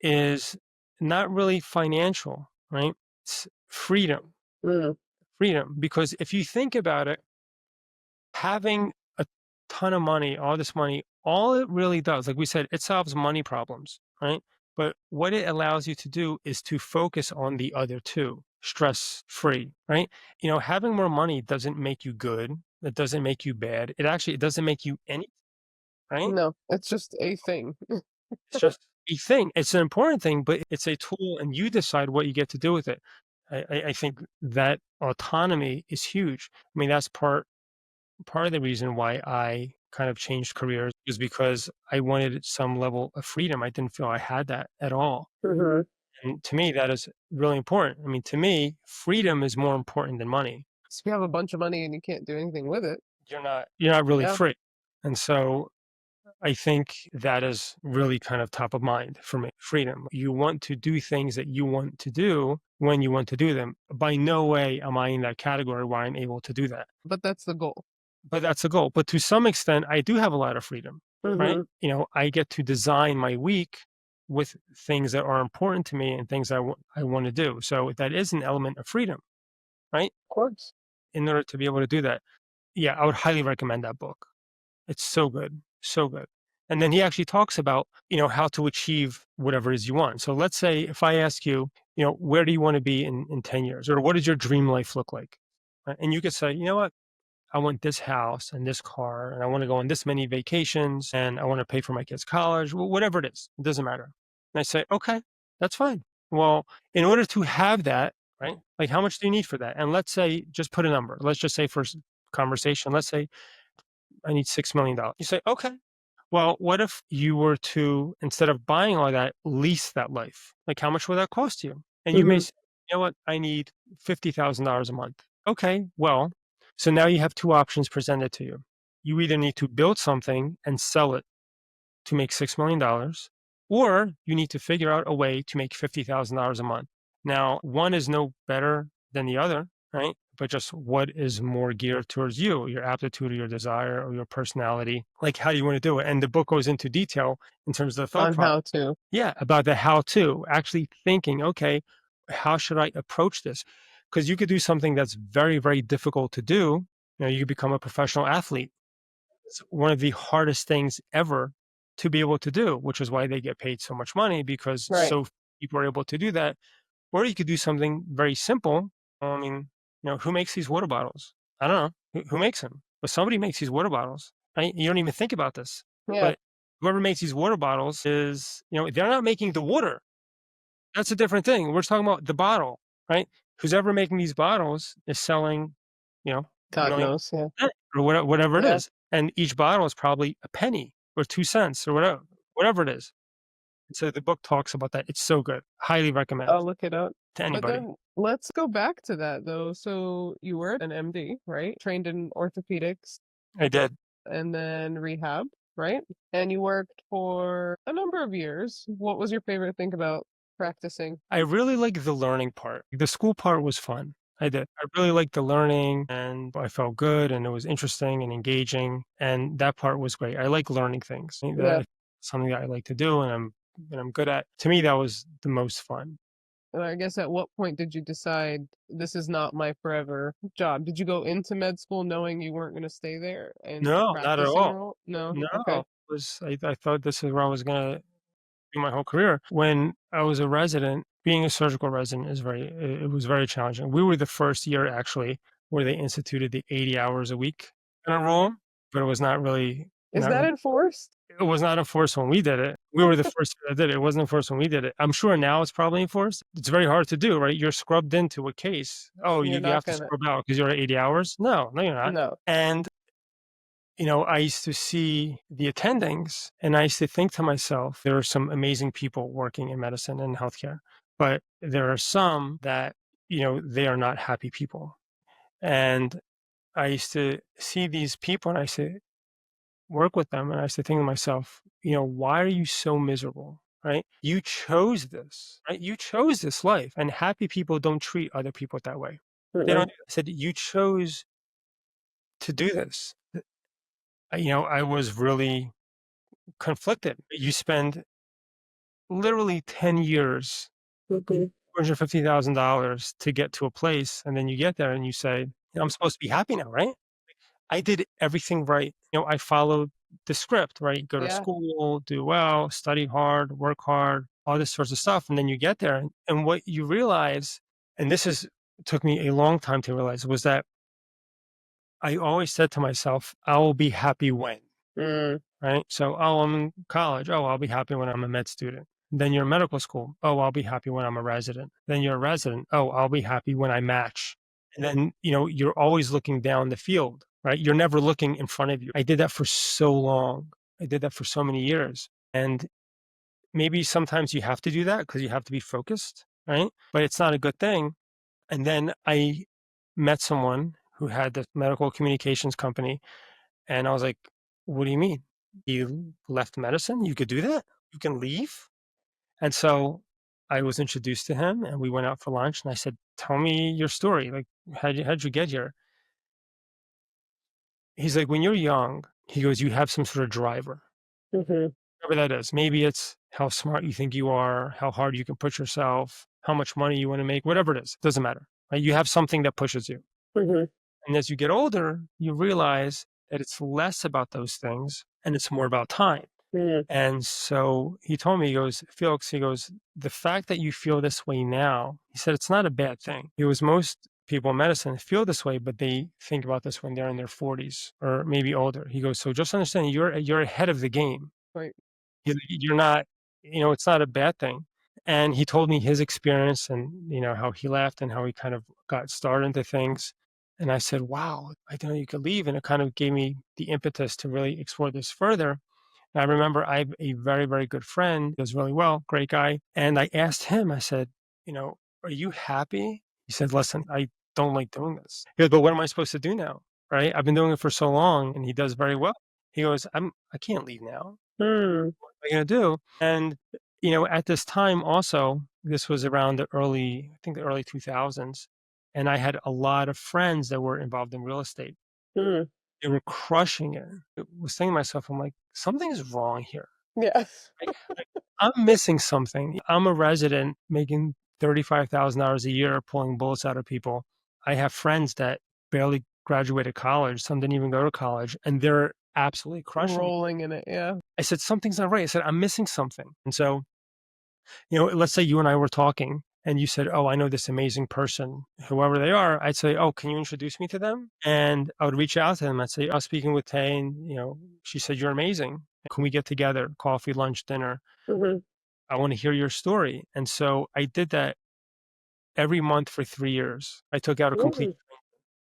is not really financial, right? It's freedom. Mm, Freedom. Because if you think about it, having a ton of money, all this money, all it really does, like we said, it solves money problems, right? But what it allows you to do is to focus on the other two, stress free, right? Having more money doesn't make you good. It doesn't make you bad. It doesn't make you any, right? no, it's just a thing. It's just a thing. It's an important thing, but it's a tool and you decide what you get to do with it. I think that autonomy is huge. I mean, that's part of the reason why I kind of changed careers was because I wanted some level of freedom. I didn't feel I had that at all. Mhm. And to me, that is really important. I mean, to me, freedom is more important than money. So if you have a bunch of money and you can't do anything with it, You're not really yeah. free. And so I think that is really kind of top of mind for me. Freedom. You want to do things that you want to do when you want to do them. By no way am I in that category where I'm able to do that. But that's the goal. But that's the goal. But to some extent, I do have a lot of freedom, right? Mhm. I get to design my week with things that are important to me and things I want to do. So that is an element of freedom, right? Of course. In order to be able to do that. Yeah, I would highly recommend that book. It's so good, so good. And then he actually talks about, how to achieve whatever it is you want. So let's say if I ask you, where do you want to be in 10 years? Or what does your dream life look like? Right? And you could say, you know what? I want this house and this car, and I want to go on this many vacations, and I want to pay for my kids' college, whatever it is. It doesn't matter. And I say, okay, that's fine. Well, in order to have that, right? Like, how much do you need for that? And let's say, just put a number. Let's just say for conversation, let's say I need $6 million. You say, okay. Well, what if you were to, instead of buying all that, lease that life? Like, how much would that cost you? And you may Mhm. say, you know what? I need $50,000 a month. Okay. Well, so now you have two options presented to you. You either need to build something and sell it to make $6 million, or you need to figure out a way to make $50,000 a month. Now, one is no better than the other, right? But just what is more geared towards you, your aptitude or your desire or your personality, like how you want to do it. And the book goes into detail in terms of the thought On process. how to. Yeah, about the how to, actually thinking, okay, how should I approach this? Because you could do something that's very, very difficult to do. You could become a professional athlete. It's one of the hardest things ever to be able to do, which is why they get paid so much money because Right. so few people are able to do that. Or you could do something very simple. I mean, who makes these water bottles? I don't know who makes them, but somebody makes these water bottles, right? You don't even think about this, Yeah. but whoever makes these water bottles is, they're not making the water. That's a different thing. We're talking about the bottle, right? Who's ever making these bottles is selling, God millions knows. Yeah. or whatever it Yeah. is. And each bottle is probably a penny or 2 cents or whatever it is. So the book talks about that. It's so good. Highly recommend I'll look it up. to But anybody. then let's go back to that though. So you were an MD, right? Trained in orthopedics I did. and then rehab, right? And you worked for a number of years. What was your favorite thing about practicing? I really like the learning part. The school part was fun. I did. I really liked the learning and I felt good and it was interesting and engaging. And that part was great. I like learning things. I think Yeah. that something that I like to do and I'm good at. To me, that was the most fun. And I guess at what point did you decide this is not my forever job? Did you go into med school knowing you weren't going to stay there and No, not at practice in a all. role? No. No. Okay. I thought this is where I was gonna do my whole career. When I was a resident, being a surgical resident is it was very challenging. We were the first year actually where they instituted the 80 hours a week in a rule, but it was Is not that really enforced? it was not enforced when we did it. We were the first that did it. It wasn't enforced when we did it. I'm sure now it's probably enforced. It's very hard to do, right? You're scrubbed into a case. Oh, You're you not have to gonna. scrub out because you're at 80 hours? No, you're not. No. And I used to see the attendings and I used to think to myself, there are some amazing people working in medicine and healthcare, but there are some that, they are not happy people. And I used to see these people and I used to work with them and I used to think to myself, why are you so miserable? Right? You chose this, right? You chose this life and happy people don't treat other people that way. They Mm-mm. don't, I said, you chose to do this. I was really conflicted. You spend literally 10 years, Mhm. $250,000 to get to a place, and then you get there and you say, I'm supposed to be happy now, right? I did everything right. I followed the script, right? Go to Yeah. school, do well, study hard, work hard, all this sorts of stuff. And then you get there, and what you realize, and took me a long time to realize, was that I always said to myself, I will be happy when. Mm. Right? So, oh, I'm in college. Oh, I'll be happy when I'm a med student. Then you're in medical school. Oh, I'll be happy when I'm a resident. Then you're a resident. Oh, I'll be happy when I match. And then, you're always looking down the field, right? You're never looking in front of you. I did that for so long. I did that for so many years. And maybe sometimes you have to do that because you have to be focused, right? But it's not a good thing. And then I met someone who had the medical communications company and I was like, "What do you mean? You left medicine? You could do that? You can leave?" And so I was introduced to him and we went out for lunch and I said, "Tell me your story. Like, how'd you get here?" He's like, "When you're young," he goes, "you have some sort of driver, Mhm. whatever that is. Maybe it's how smart you think you are, how hard you can push yourself, how much money you want to make, whatever it is. Doesn't matter. Right? You have something that pushes you. Mhm. And as you get older, you realize that it's less about those things and it's more about time." Mm. And so he told me, he goes, "Felix, he goes, the fact that you feel this way now," he said, "it's not a bad thing." He goes, "Most people in medicine feel this way, but they think about this when they're in their 40s or maybe older." He goes, "So just understand you're ahead of the game. Right. You're not, it's not a bad thing." And he told me his experience and, how he left and how he kind of got started into things. And I said, wow, I didn't know you could leave. And it kind of gave me the impetus to really explore this further. I remember I have a very, very good friend, does really well, great guy. And I asked him, I said, "Are you happy?" He said, "Listen, I don't like doing this." He goes, "But what am I supposed to do now? Right? I've been doing it for so long and he does very well." He goes, I can't leave now. Mm. What am I going to do?" And, at this time also, this was around I think the early 2000s. And I had a lot of friends that were involved in real estate. Mm. They were crushing it. I was thinking to myself, I'm like, something is wrong here. Yeah. Like, I'm missing something. I'm a resident making $35,000 a year pulling bullets out of people. I have friends that barely graduated college. Some didn't even go to college, and they're absolutely crushing it. Rolling in it. Yeah. I said, something's not right. I said, I'm missing something. And so, let's say you and I were talking and you said, "Oh, I know this amazing person, whoever they are." I'd say, "Oh, can you introduce me to them?" And I would reach out to them. I'd say, "I was speaking with Tay, and she said you're amazing. Can we get together, coffee, lunch, dinner? Mhm. I want to hear your story." And so I did that every month for 3 years. I took out a complete Mm.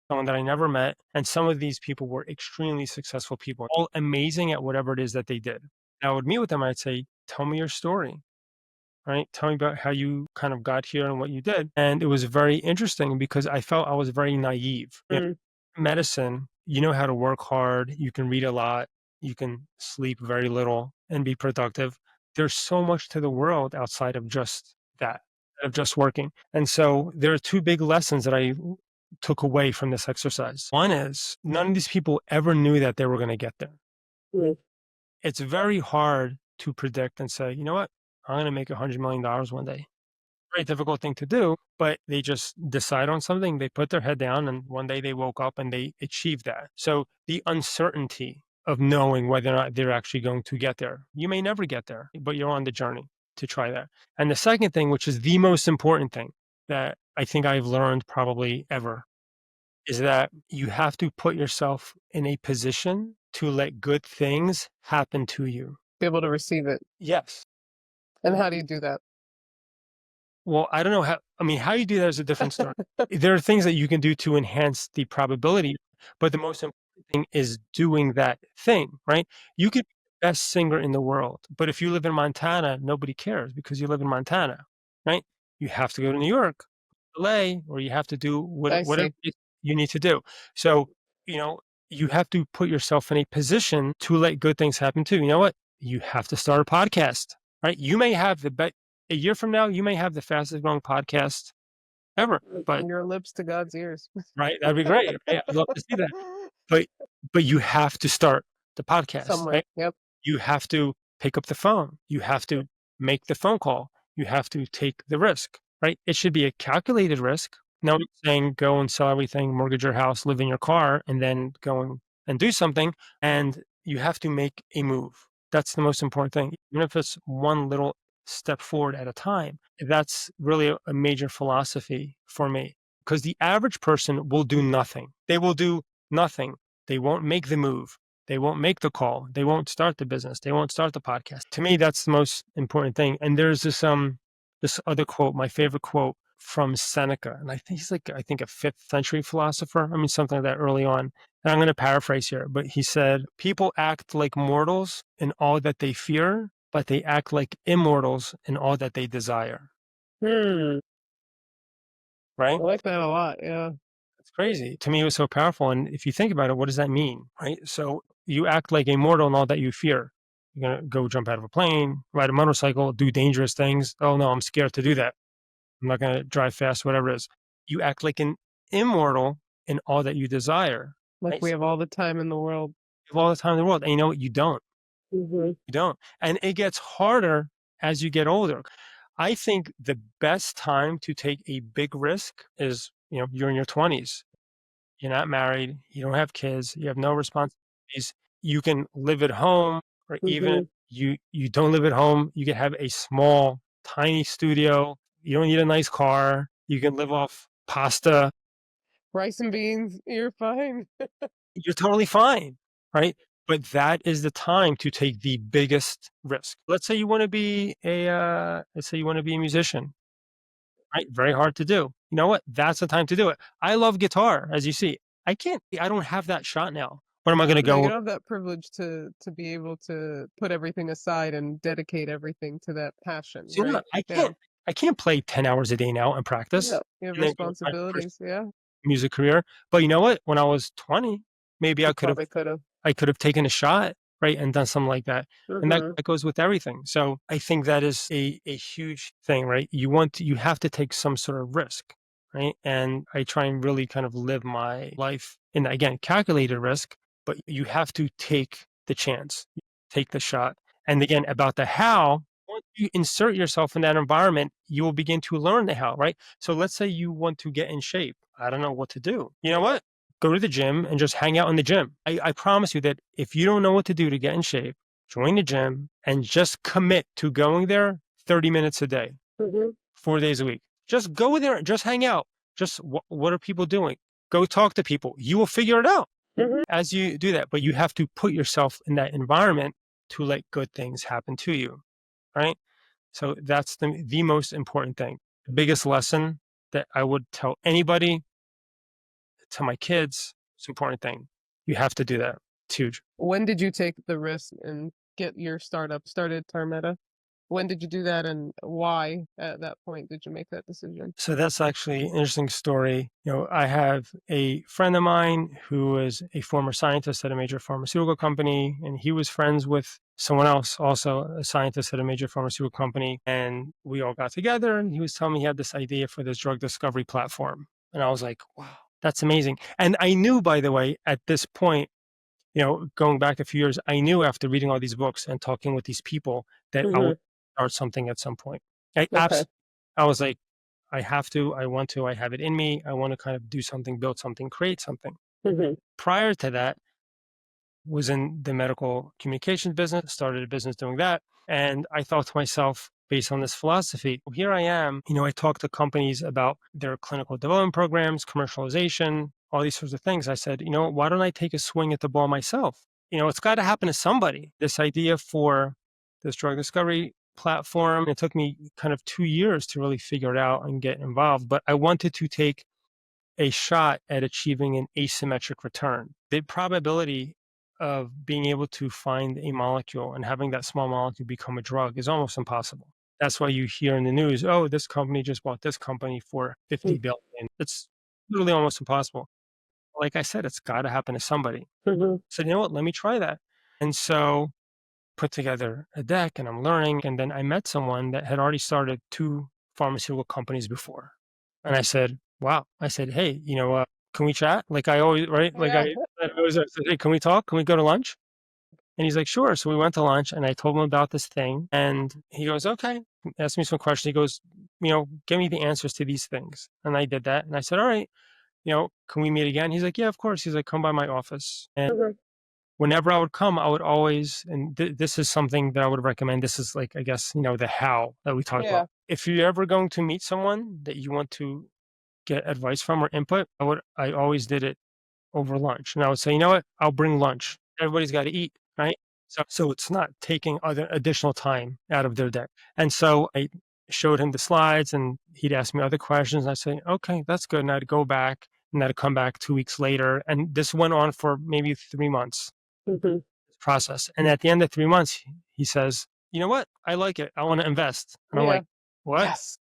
someone that I never met, and some of these people were extremely successful people, all amazing at whatever it is that they did. And I would meet with them. I'd say, "Tell me your story." right? Tell me about how you kind of got here and what you did. And it was very interesting because I felt I was very naive. Mm. Medicine, you know how to work hard, you can read a lot, you can sleep very little and be productive. There's so much to the world outside of just that, of just working. And so there are two big lessons that I took away from this exercise. One is none of these people ever knew that they were going to get there. Mm. It's very hard to predict and say, you know what, I'm going to make $100 million one day. Very difficult thing to do, but they just decide on something, they put their head down, and one day they woke up and they achieved that. So the uncertainty of knowing whether or not they're actually going to get there. You may never get there, but you're on the journey to try that. And the second thing, which is the most important thing that I think I've learned probably ever, is that you have to put yourself in a position to let good things happen to you. Be able to receive it. Yes. And how do you do that? Well, I don't know how, I mean, how you do that is a different story. There are things that you can do to enhance the probability, but the most important thing is doing that thing, right? You could be the best singer in the world, but if you live in Montana, nobody cares because you live in Montana, right? You have to go to New York, LA, or you have to do I whatever see. you need to do. So, you know, you have to put yourself in a position to let good things happen too. You know what? You have to start a podcast, right? You may have the best, a year from now, you may have the fastest growing podcast ever, but From your lips to God's ears. right, that'd be great. Right? I'd love to see that. But you have to start the podcast, Somewhere. right? Yep. You have to pick up the phone. You have to make the phone call. You have to take the risk, right? It should be a calculated risk. No one's saying go and sell everything, mortgage your house, live in your car, and then go and do something. And you have to make a move. That's the most important thing. Even if it's one little step forward at a time, that's really a major philosophy for me. Because the average person will do nothing. They will do nothing. They won't make the move. They won't make the call. They won't start the business. They won't start the podcast. To me, that's the most important thing. And there's this other quote, my favorite quote from Seneca, and I think he's like I think a 5th century philosopher. I mean something like that early on. And I'm going to paraphrase here, but he said, "People act like mortals in all that they fear, but they act like immortals in all that they desire." Hmm. Right? I like that a lot. Yeah. It's crazy. To me, it was so powerful. And if you think about it, what does that mean? Right? So you act like a mortal in all that you fear. You're going to go jump out of a plane, ride a motorcycle, do dangerous things. Oh, no, I'm scared to do that. I'm not going to drive fast, whatever it is. You act like an immortal in all that you desire. Like Right? we So have all the time in the world. you have all the time in the world. And you know what? You don't. Hmm. You don't. And it gets harder as you get older. I think the best time to take a big risk is, you're in your 20s. You're not married, you don't have kids, you have no responsibilities. You can live at home, or even if Hmm. you don't live at home, you can have a small, tiny studio. You don't need a nice car. You can live off pasta. Rice and beans, you're fine. You're totally fine, right? But that is the time to take the biggest risk. Let's say you want to be a musician, right? Very hard to do. You know what? That's the time to do it. I love guitar, as you see. I don't have that shot now. What am I going to No, you go? don't have that privilege to be able to put everything aside and dedicate everything to that passion, See, no, right? Yeah. I can't play 10 hours a day now and No, practice you have and then go try to push responsibilities. Yeah. music career. But you know what? When I was 20, maybe You probably could have. I could have taken a shot, right, and done something like that. And Hmm. that goes with everything. So I think that is a huge thing, right? You have to take some sort of risk, right? And I try and really kind of live my life in, again, calculated risk, but you have to take the chance, take the shot. And again, about the how, once you insert yourself in that environment, you will begin to learn the how, right? So let's say you want to get in shape. I don't know what to do. You know what? Go to the gym and just hang out in the gym. I promise you that if you don't know what to do to get in shape, join the gym and just commit to going there 30 minutes a day, Hmm. 4 days a week. Just go there, just hang out. Just what are people doing? Go talk to people. You will figure it out Hmm. as you do that. But you have to put yourself in that environment to let good things happen to you, right? So that's the most important thing. The biggest lesson that I would tell anybody, to my kids, it's an important thing. You have to do that. It's huge. When did you take the risk and get your startup started, Taymeyah? When did you do that, and why at that point did you make that decision? So that's actually an interesting story. I have a friend of mine who is a former scientist at a major pharmaceutical company, and he was friends with someone else, also a scientist at a major pharmaceutical company. And we all got together, and he was telling me he had this idea for this drug discovery platform. And I was like, wow, that's amazing. And I knew, by the way, at this point, going back a few years, I knew after reading all these books and talking with these people that I Mhm. would start something at some point. I Okay. abs- I was like, I have to, I want to, I have it in me. I want to kind of do something, build something, create something. Mhm. Prior to that, was in the medical communications business, started a business doing that. And I thought to myself, based on this philosophy, well, here I am. I talk to companies about their clinical development programs, commercialization, all these sorts of things. I said, why don't I take a swing at the ball myself? It's got to happen to somebody. This idea for this drug discovery platform, it took me kind of 2 years to really figure it out and get involved. But I wanted to take a shot at achieving an asymmetric return. The probability of being able to find a molecule and having that small molecule become a drug is almost impossible. That's why you hear in the news, oh, this company just bought this company for 50 billion. It's literally almost impossible. Like I said, it's got to happen to somebody. Mhm. So, you know what? Let me try that. And so put together a deck and I'm learning. And then I met someone that had already started two pharmaceutical companies before. And I said, wow. I said, hey, can we chat? Like I always, right? Like Yeah. I always said, hey, can we talk? Can we go to lunch? And he's like, sure. So we went to lunch and I told him about this thing. And he goes, okay. Asked me some questions. He goes, give me the answers to these things. And I did that. And I said, all right, can we meet again? He's like, yeah, of course. He's like, come by my office. And Mhm. whenever I would come, I would always, and this is something that I would recommend. This is like, I guess, the how that we talked Yeah. about. If you're ever going to meet someone that you want to get advice from or input, I always did it over lunch. And I would say, you know what? I'll bring lunch. Everybody's got to eat, right? So it's not taking other additional time out of their day. And so I showed him the slides and he'd ask me other questions. I say, okay, that's good. And I'd go back and I'd come back 2 weeks later. And this went on for maybe 3 months Mhm. process. And at the end of 3 months, he says, you know what? I like it. I want to invest. And I'm Yeah. like, what? Yes.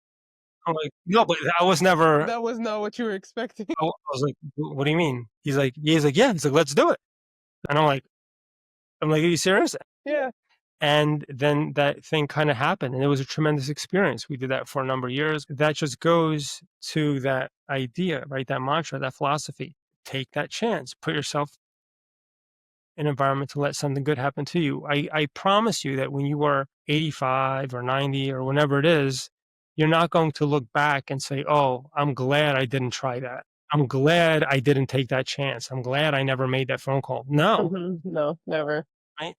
I'm like, no, but I was never, That was not what you were expecting. I was like, what do you mean? He's like, yeah. He's like, let's do it. And I'm like, are you serious? Yeah. And then that thing kind of happened and it was a tremendous experience. We did that for a number of years. That just goes to that idea, right? That mantra, that philosophy. Take that chance, put yourself an environment to let something good happen to you. I promise you that when you are 85 or 90 or whenever it is, you're not going to look back and say, oh, I'm glad I didn't try that. I'm glad I didn't take that chance. I'm glad I never made that phone call. No, Mhm. No, never. right?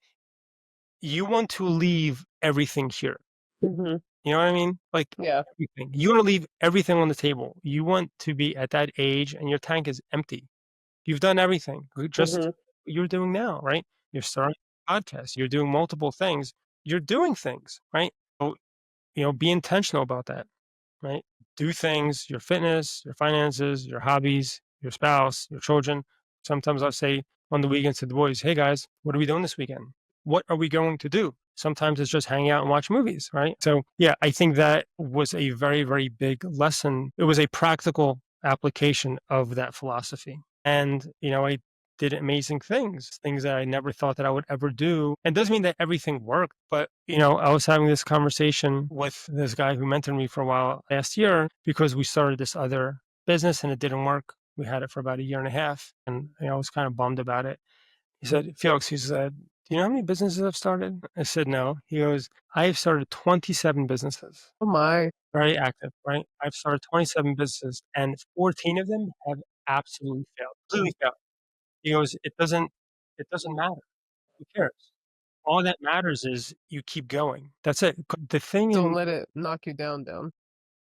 You want to leave everything here. Mhm. You know what I mean? Like Yeah. everything. You want to leave everything on the table. You want to be at that age and your tank is empty. You've done everything. Just Mhm. what you're doing now, right? You're starting a podcast. You're doing multiple things. You're doing things, right? So, be intentional about that, right? Do things, your fitness, your finances, your hobbies, your spouse, your children. Sometimes I'll say on the weekends to the boys, hey guys, what are we doing this weekend? What are we going to do? Sometimes it's just hang out and watch movies, right? So, yeah, I think that was a very, very big lesson. It was a practical application of that philosophy. And, I did amazing things that I never thought that I would ever do. And it doesn't mean that everything worked, but, I was having this conversation with this guy who mentored me for a while last year because we started this other business and it didn't work. We had it for about a year and a half and I was kind of bummed about it. He said, Felix, he said, do you know how many businesses I've started? I said, no. He goes, I have started 27 businesses, Oh my. very active, right? I've started 27 businesses and 14 of them have absolutely failed, completely failed. He goes, it doesn't matter. Who cares? All that matters is you keep going. That's it. The thing Don't in let it knock you down.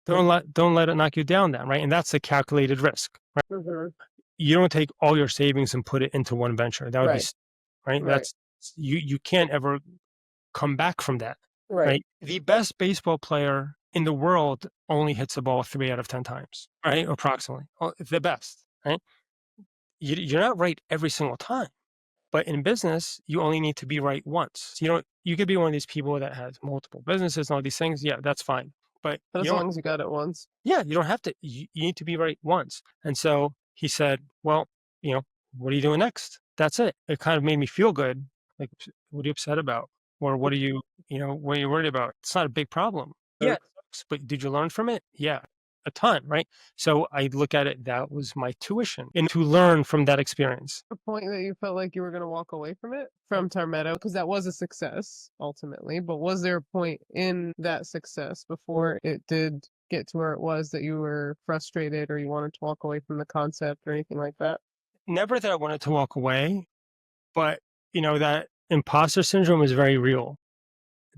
don't let it knock you down then, right? And that's a calculated risk, right? Mhm. You don't take all your savings and put it into one venture. That would be Right. right. Right. You can't ever come back from that, Right. right? The best baseball player in the world only hits a ball 3 out of 10 times, right? Approximately, the best, right? You're not right every single time. But in business, you only need to be right once. You don't you could be one of these people that has multiple businesses and all these things. Yeah, that's fine. But But you as don't, long as you got it once. yeah, you don't have to, you need to be right once. And so he said, well, what are you doing next? That's it. It kind of made me feel good. Like, what are you upset about? Or what are you worried about? It's not a big problem. Yeah, Or it sucks, but did you learn from it? Yeah, a ton, right? So I look at it, that was my tuition and to learn from that experience. a point that you felt like you were going to walk away from it, from Tarmetto, because that was a success ultimately. But was there a point in that success before it did get to where it was that you were frustrated or you wanted to walk away from the concept or anything like that? Never that I wanted to walk away, but that imposter syndrome is very real.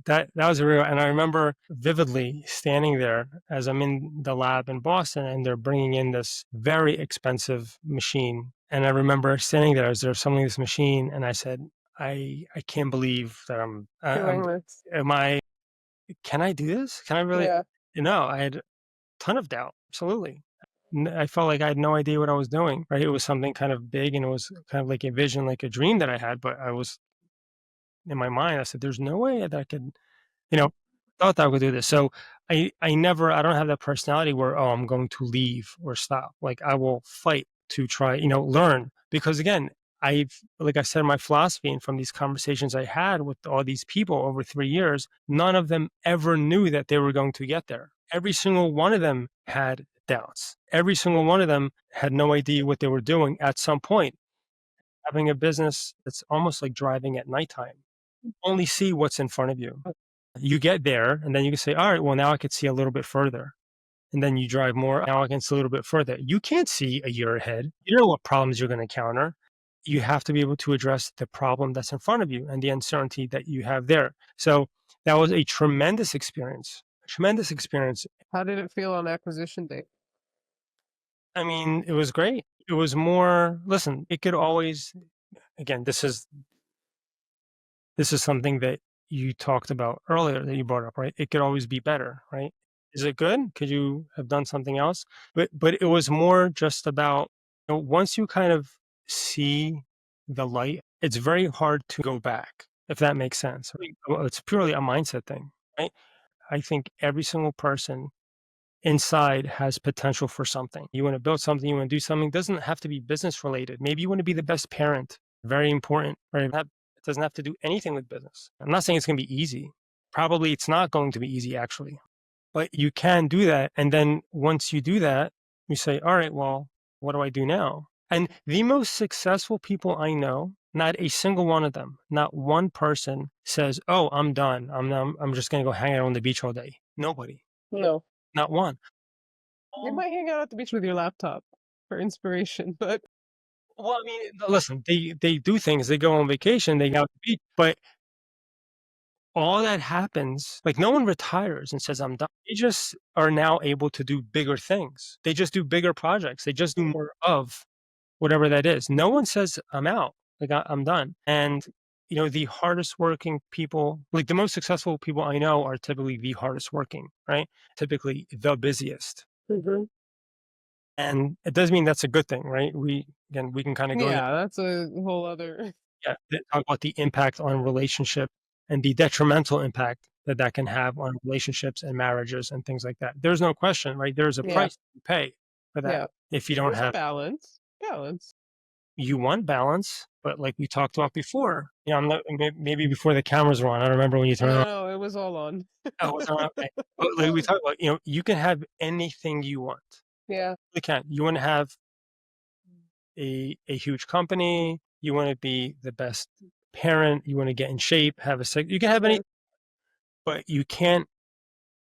That was real, and I remember vividly standing there as I'm in the lab in Boston, and they're bringing in this very expensive machine, and I remember standing there as they're assembling this machine, and I said, "I can't believe that I'm Doing this. am I can I do this? Can I really?" Yeah. I had a ton of doubt. Absolutely. I felt like I had no idea what I was doing. Right? It was something kind of big, and it was kind of like a vision, like a dream that I had. But I was in my mind. I said, "There's no way that I could." You know, thought that I would do this. So I don't have that personality where, oh, I'm going to leave or stop. Like I will fight to try, learn. Because again, like I said, my philosophy and from these conversations I had with all these people over 3 years, none of them ever knew that they were going to get there. Every single one of them had doubts. Every single one of them had no idea what they were doing at some point. Having a business, it's almost like driving at nighttime. Only see what's in front of you. You get there, and then you can say, all right, well, now I could see a little bit further. And then you drive more. Now I can see a little bit further. You can't see a year ahead. You don't know what problems you're going to encounter. You have to be able to address the problem that's in front of you and the uncertainty that you have there. So that was a tremendous experience. A tremendous experience. How did it feel on acquisition day? I mean, it was great. It was more, listen, it could always, again, this is something that you talked about earlier that you brought up, right? It could always be better, right? Is it good? Could you have done something else? But it was more just about, once you kind of see the light, it's very hard to go back, if that makes sense. Right? Well, it's purely a mindset thing, right? I think every single person inside has potential for something. You want to build something, you want to do something, doesn't have to be business related. Maybe you want to be the best parent. Very important, right? It doesn't have to do anything with business. I'm not saying it's going to be easy. Probably it's not going to be easy actually, but you can do that. And then once you do that, you say, all right, well, what do I do now? And the most successful people I know, not a single one of them, not one person says, oh, I'm done. I'm just going to go hang out on the beach all day. Nobody, No. not one. You Um, might hang out at the beach with your laptop for inspiration, but well, I mean, listen, they do things. They go on vacation, they go out to the beach, but all that happens, like no one retires and says, I'm done. They just are now able to do bigger things. They just do bigger projects. They just do more of whatever that is. No one says, I'm out. Like I'm done. And the hardest working people, like the most successful people I know are typically the hardest working, right? Typically the busiest. Mhm. And it does mean that's a good thing, right? We can kind of go into, Yeah, that's a whole other. yeah, talk about the impact on relationship and the detrimental impact that that can have on relationships and marriages and things like that. There's no question, right? There's a Yeah, price to pay for that. yeah. If you don't There's a have, balance. Balance. you want balance, but like we talked about before, I'm not, maybe before the cameras were on. I don't remember when you turned it on. No, it was all on. Oh, it was on, okay. But like we talked about, you can have anything you want. Yeah. You can. You want to have a huge company. You want to be the best parent. You want to get in shape. Have a sick. You can have any, Mhm. but you can't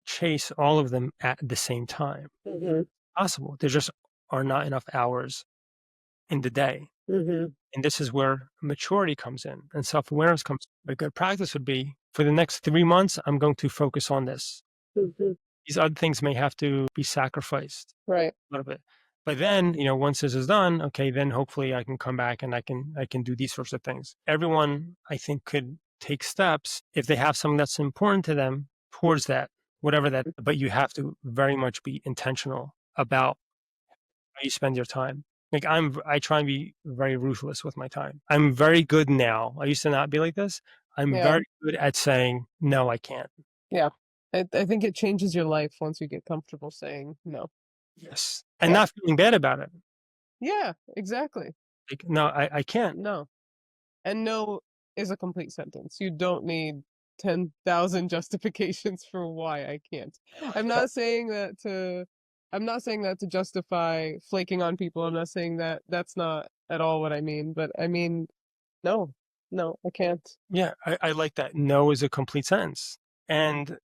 chase all of them at the same time. Mhm. Possible. There just are not enough hours in the day. Mhm. And this is where maturity comes in and self awareness comes. A good practice would be for the next 3 months, I'm going to focus on this. Mhm. These other things may have to be sacrificed Right. a little bit. But then, once this is done, okay, then hopefully I can come back and I can do these sorts of things. Everyone, I think, could take steps if they have something that's important to them towards that, whatever that. But you have to very much be intentional about how you spend your time. Like I try and be very ruthless with my time. I'm very good now. I used to not be like this. I'm Yeah. very good at saying, "No, I can't." Yeah. I think it changes your life once you get comfortable saying no. Yes. And Yeah. not feeling bad about it. Yeah, exactly. Like, "No, I can't." No. And no is a complete sentence. You don't need 10,000 justifications for why I can't. I'm No. not saying that to I'm not saying that to justify flaking on people. I'm not saying that that's not at all what I mean, but I mean, no. No, I can't. Yeah, I like that. No is a complete sentence. And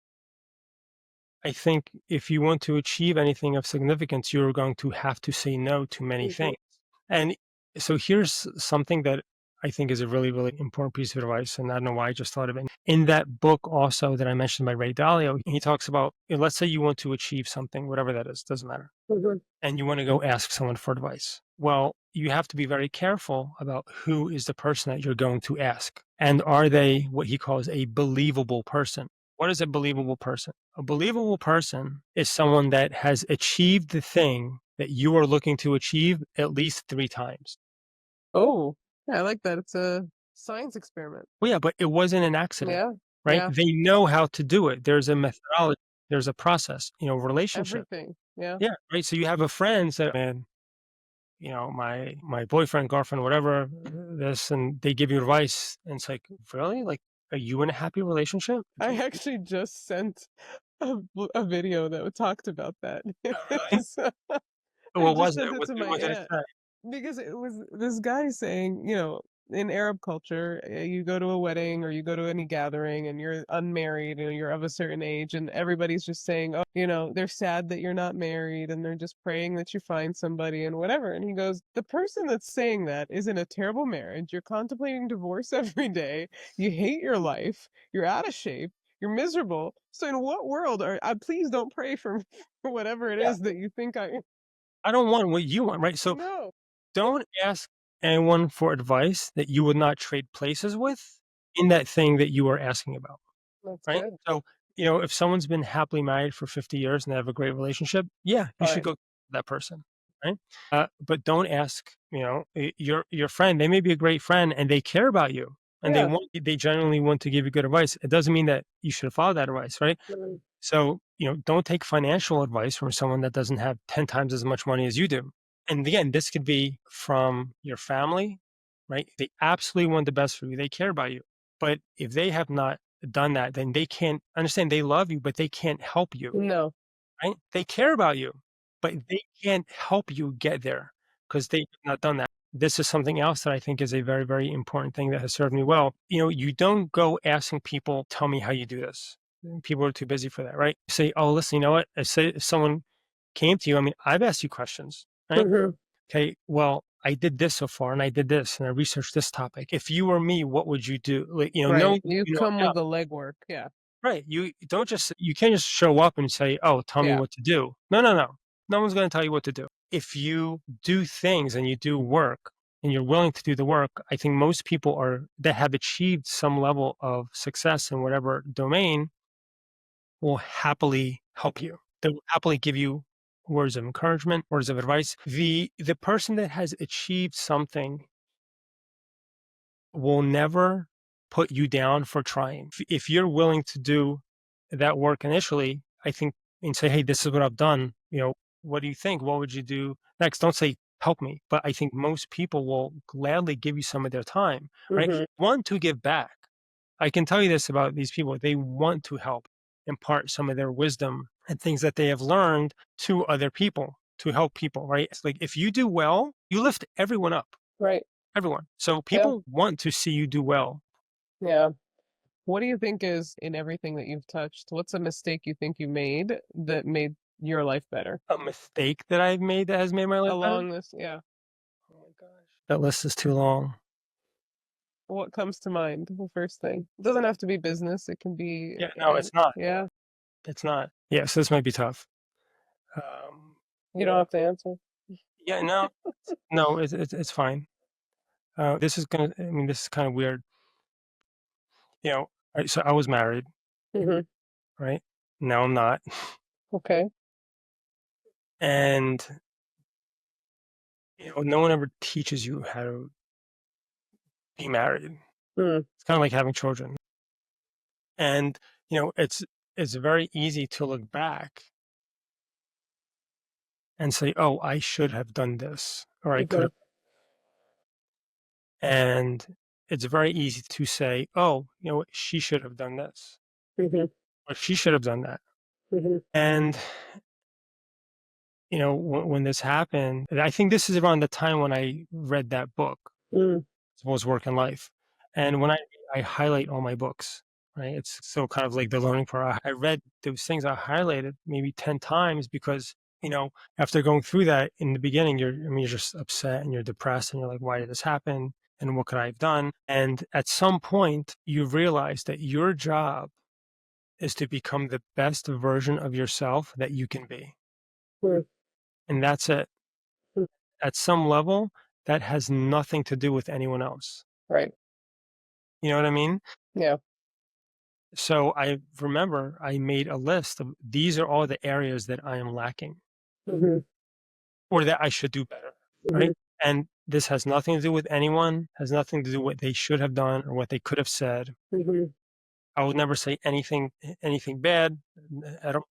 I think if you want to achieve anything of significance, you're going to have to say no to many Mhm. things. And so here's something that I think is a really, really important piece of advice. And I don't know why I just thought of it. In that book also that I mentioned by Ray Dalio, he talks about, let's say you want to achieve something, whatever that is, doesn't matter, Mhm. and you want to go ask someone for advice. Well, you have to be very careful about who is the person that you're going to ask. And are they what he calls a believable person? What is a believable person? A believable person is someone that has achieved the thing that you are looking to achieve at least 3 times. Oh, yeah, I like that. It's a science experiment. Well, yeah, but it wasn't an accident, Yeah. right? Yeah. They know how to do it. There's a methodology, there's a process, relationship. Everything. Yeah. Yeah, right. So you have a friend that, man, my boyfriend, girlfriend, whatever, this, and they give you advice, and it's like, really? Like, are you in a happy relationship? I actually just sent a video that talked about that. Really? So I What just was it? sent it to my What did it aunt say? because it was this guy saying, in Arab culture, you go to a wedding or you go to any gathering and you're unmarried and you're of a certain age, and everybody's just saying, oh, they're sad that you're not married and they're just praying that you find somebody and whatever. And he goes, the person that's saying that is in a terrible marriage. You're contemplating divorce every day. You hate your life. You're out of shape. You're miserable. So in what world please don't pray for for whatever it Yeah, is that you think I I don't want what you want, right? So no. don't ask anyone for advice that you would not trade places with in that thing that you are asking about, That's right? good. So, if someone's been happily married for 50 years and they have a great relationship, yeah, you should Right. go to that person, right? But don't ask, your friend. They may be a great friend and they care about you and Yeah. they genuinely want to give you good advice. It doesn't mean that you should follow that advice, right? Mm. So, don't take financial advice from someone that doesn't have 10 times as much money as you do. And again, this could be from your family, right? They absolutely want the best for you. They care about you. But if they have not done that, then they can't understand they love you, but they can't help you, No. right? They care about you, but they can't help you get there because they've not done that. This is something else that I think is a very, very important thing that has served me well. You don't go asking people, tell me how you do this. People are too busy for that, right? You say, oh, listen, you know what? I say if someone came to you, I mean, I've asked you questions, right? Mhm. Okay, well, I did this so far and I did this and I researched this topic. If you were me, what would you do? Like, Right. knowing what You you know come now, with the legwork. Yeah. right? You can't just show up and say, "Oh, tell me Yeah. what to do." No, no, no. No one's going to tell you what to do. If you do things and you do work and you're willing to do the work, I think most people are that have achieved some level of success in whatever domain will happily help you. They will happily give you words of encouragement, words of advice. The person that has achieved something will never put you down for trying. If you're willing to do that work initially, I think, and say, "Hey, this is what I've done. What do you think? What would you do next?" Don't say, "Help me," but I think most people will gladly give you some of their time, right? Mhm. Want to give back. I can tell you this about these people. They want to help impart some of their wisdom and things that they have learned to other people to help people, right? It's like if you do well, you lift everyone up. Right. Everyone. So Yeah. people want to see you do well. Yeah. What do you think is in everything that you've touched? What's a mistake you think you made that made your life better? A mistake that I've made that has made my life better? Along this, yeah. Oh my gosh. That list is too long. What comes to mind? The first thing. It doesn't have to be business. It can be, Yeah, no, it's not. yeah. It's not. Yes, this might be tough. Um, You don't have to answer. yeah, no, no, it's fine. This is kind of weird. Right, so I was married, Mhm. right? Now I'm not. Okay. And, no one ever teaches you how to be married. Mm. It's kind of like having children. And, it's very easy to look back and say, "Oh, I should have done this, or I could Mhm. have." And it's very easy to say, "Oh, she should have done this, Mhm. or she should have done that." Mhm. And, when this happened, and I think this is around the time when I read that book, Mm. Suppose Work and Life. And when I highlight all my books, right? It's so kind of like the learning part. I read those things I highlighted maybe 10 times because, after going through that in the beginning, you're just upset and you're depressed and you're like, why did this happen? And what could I have done? And at some point, you realize that your job is to become the best version of yourself that you can be. Mm. And that's it. Mm. At some level, that has nothing to do with anyone else. Right. You know what I mean? Yeah. So I remember I made a list of these are all the areas that I am lacking Mhm. or that I should do better, Mhm. right? And this has nothing to do with anyone, has nothing to do with what they should have done or what they could have said. Mhm. I would never say anything bad. I don't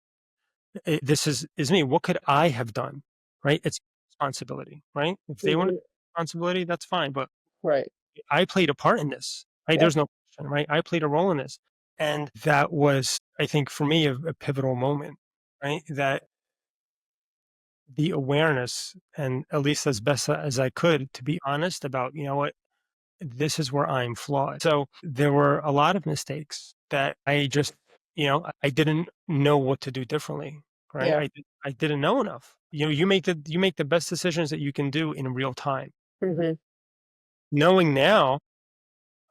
this is me. What could I have done? Right? It's responsibility, right? If they want Mhm. responsibility, that's fine. But Right. I played a part in this, right? Yeah. There's no question, right? I played a role in this. And that was, I think, for me, a pivotal moment, right? That the awareness, and at least as best as I could, to be honest about, what, this is where I'm flawed. So there were a lot of mistakes that I just, I didn't know what to do differently, right? Yeah. I didn't know enough. You make the best decisions that you can do in real time. Mhm. Knowing now,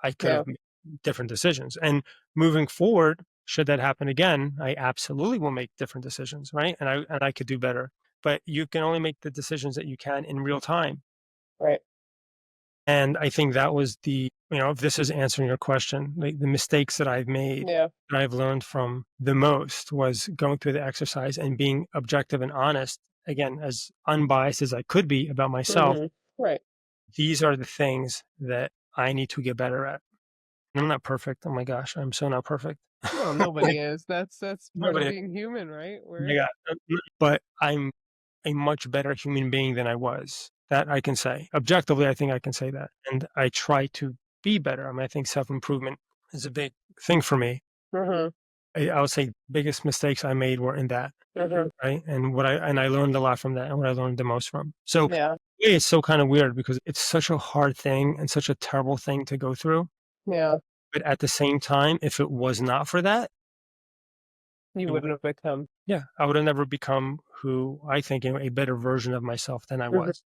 I could Yeah. have made different decisions. And moving forward, should that happen again, I absolutely will make different decisions, right? And I could do better. But you can only make the decisions that you can in real time. Right. And I think that was if this is answering your question, like the mistakes that I've made, Yeah. that I've learned from the most was going through the exercise and being objective and honest, again, as unbiased as I could be about myself. Mhm. Right. These are the things that I need to get better at. I'm not perfect. Oh my gosh, I'm so not perfect. Well, nobody is. That's part of Nobody. being human, right? We're Yeah, but I'm a much better human being than I was. That I can say. Objectively, I think I can say that, and I try to be better. I mean, I think self-improvement is a big thing for me. Mhm. I would say biggest mistakes I made were in that, Mhm. right? And I learned a lot from that, and what I learned the most from. So, Yeah. yeah, it's so kind of weird because it's such a hard thing and such a terrible thing to go through, Yeah. but at the same time, if it was not for that, You it would wouldn't have become. yeah, I would have never become who I think, a better version of myself than I Mhm. was.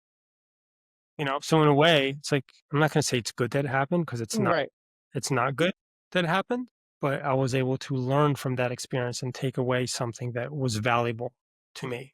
So in a way, it's like I'm not gonna say it's good that it happened because Right. it's not good that it happened, but I was able to learn from that experience and take away something that was valuable to me.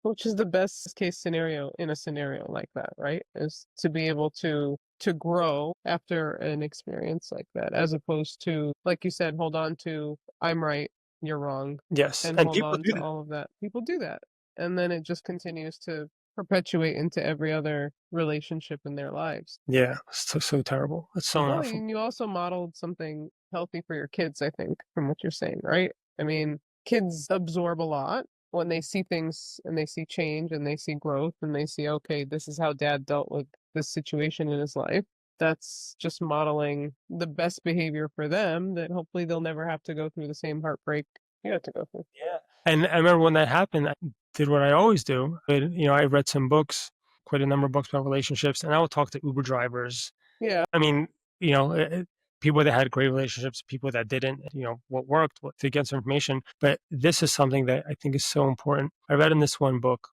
Which is the best case scenario in a scenario like that, right? Is to be able to grow after an experience like that, as opposed to, like you said, hold on to "I'm right, you're wrong," Yes, and and hold people on do to that. all of that. People do that, and then it just continues to perpetuate into every other relationship in their lives. Yeah, so terrible. It's so Well, not for and you also modeled something healthy for your kids, I think, from what you're saying, right? I mean, kids absorb a lot when they see things and they see change and they see growth and they see, okay, this is how dad dealt with this situation in his life. That's just modeling the best behavior for them that hopefully they'll never have to go through the same heartbreak you had to go through. yeah. And I remember when that happened, I did what I always do. I read some books, quite a number of books about relationships, and I would talk to Uber drivers. Yeah. I mean, you know, people that had great relationships, people that didn't, what worked, what to get some information. But this is something that I think is so important. I read in this one book,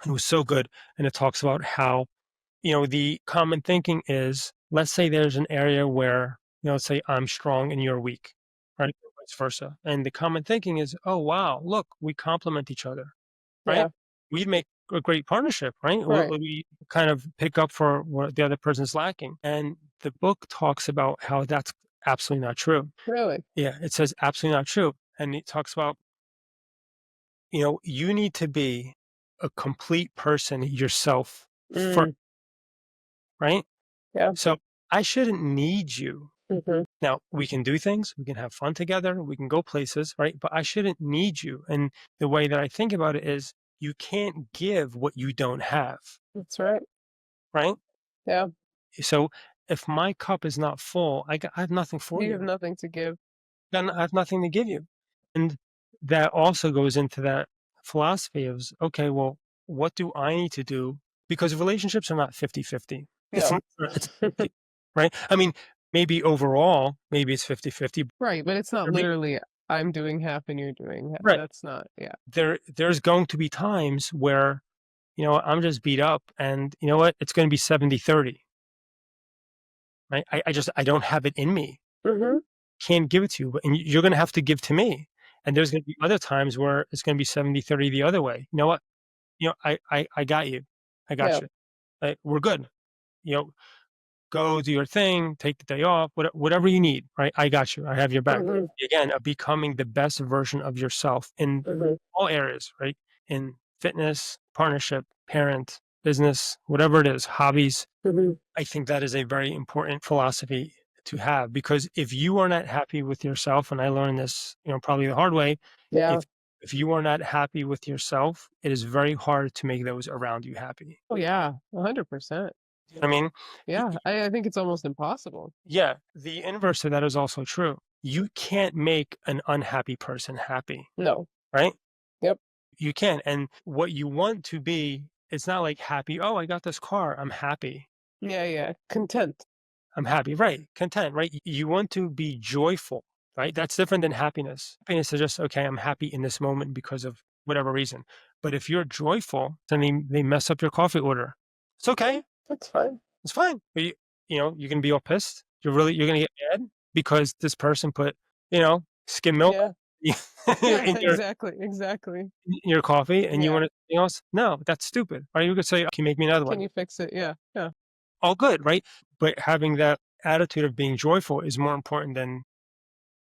and it was so good. And it talks about how, the common thinking is, let's say there's an area where, let's say I'm strong and you're weak, right? Or vice versa. And the common thinking is, oh, wow, look, we complement each other, right? Yeah. We'd make a great partnership, right? Right. We kind of pick up for what the other person's lacking. And the book talks about how that's absolutely not true. Really. Yeah, it says absolutely not true. And it talks about, you need to be a complete person yourself first, Mm, right? yeah. So I shouldn't need you Mhm. Now, we can do things, we can have fun together, we can go places, right? But I shouldn't need you. And the way that I think about it is you can't give what you don't have, That's right. right? Yeah. So if my cup is not full, I have nothing for You have you. nothing to give. Then I have nothing to give you. And that also goes into that philosophy of, okay, well, what do I need to do? Because relationships are not 50-50. It's No. not, it's 50, right? I mean, maybe overall, maybe it's 50-50. Right, but it's But not literally I'm doing half and you're doing half. right. That's not, yeah. There's going to be times where, I'm just beat up and you know what? It's going to be 70-30, right? I don't have it in me. Mhm. Can't give it to you, and you're going to have to give to me. And there's going to be other times where it's going to be 70-30 the other way. You know what? I got you. I got Yeah. you. We're good. You know, go do your thing, take the day off, whatever you need, right? I got you. I have your back. Mhm. Again, of becoming the best version of yourself in Mhm. all areas, right? In fitness, partnership, parent, business, whatever it is, hobbies. Mhm. I think that is a very important philosophy to have because if you are not happy with yourself, and I learned this, probably the hard way, Yeah. if you are not happy with yourself, it is very hard to make those around you happy. Oh, yeah. 100%. I mean, y- Yeah. y- I think it's almost impossible. yeah, the inverse of that is also true. You can't make an unhappy person happy, No. right? Yep. You can. And what you want to be, it's not like happy. Oh, I got this car. I'm happy. Yeah, yeah. Content. I'm happy. Right. Content, right? You want to be joyful, right? That's different than happiness. Happiness is just, okay, I'm happy in this moment because of whatever reason. But if you're joyful, then they mess up your coffee order. It's okay. That's fine. It's fine. But you can be all pissed. You're gonna get mad because this person put, skim milk Yeah. Yeah, in your exactly. Exactly. coffee and you Yeah. want something else. No, that's stupid. Or you could say, can you make me another Can one? you fix it? Yeah. Yeah. All good, right? But having that attitude of being joyful is more important than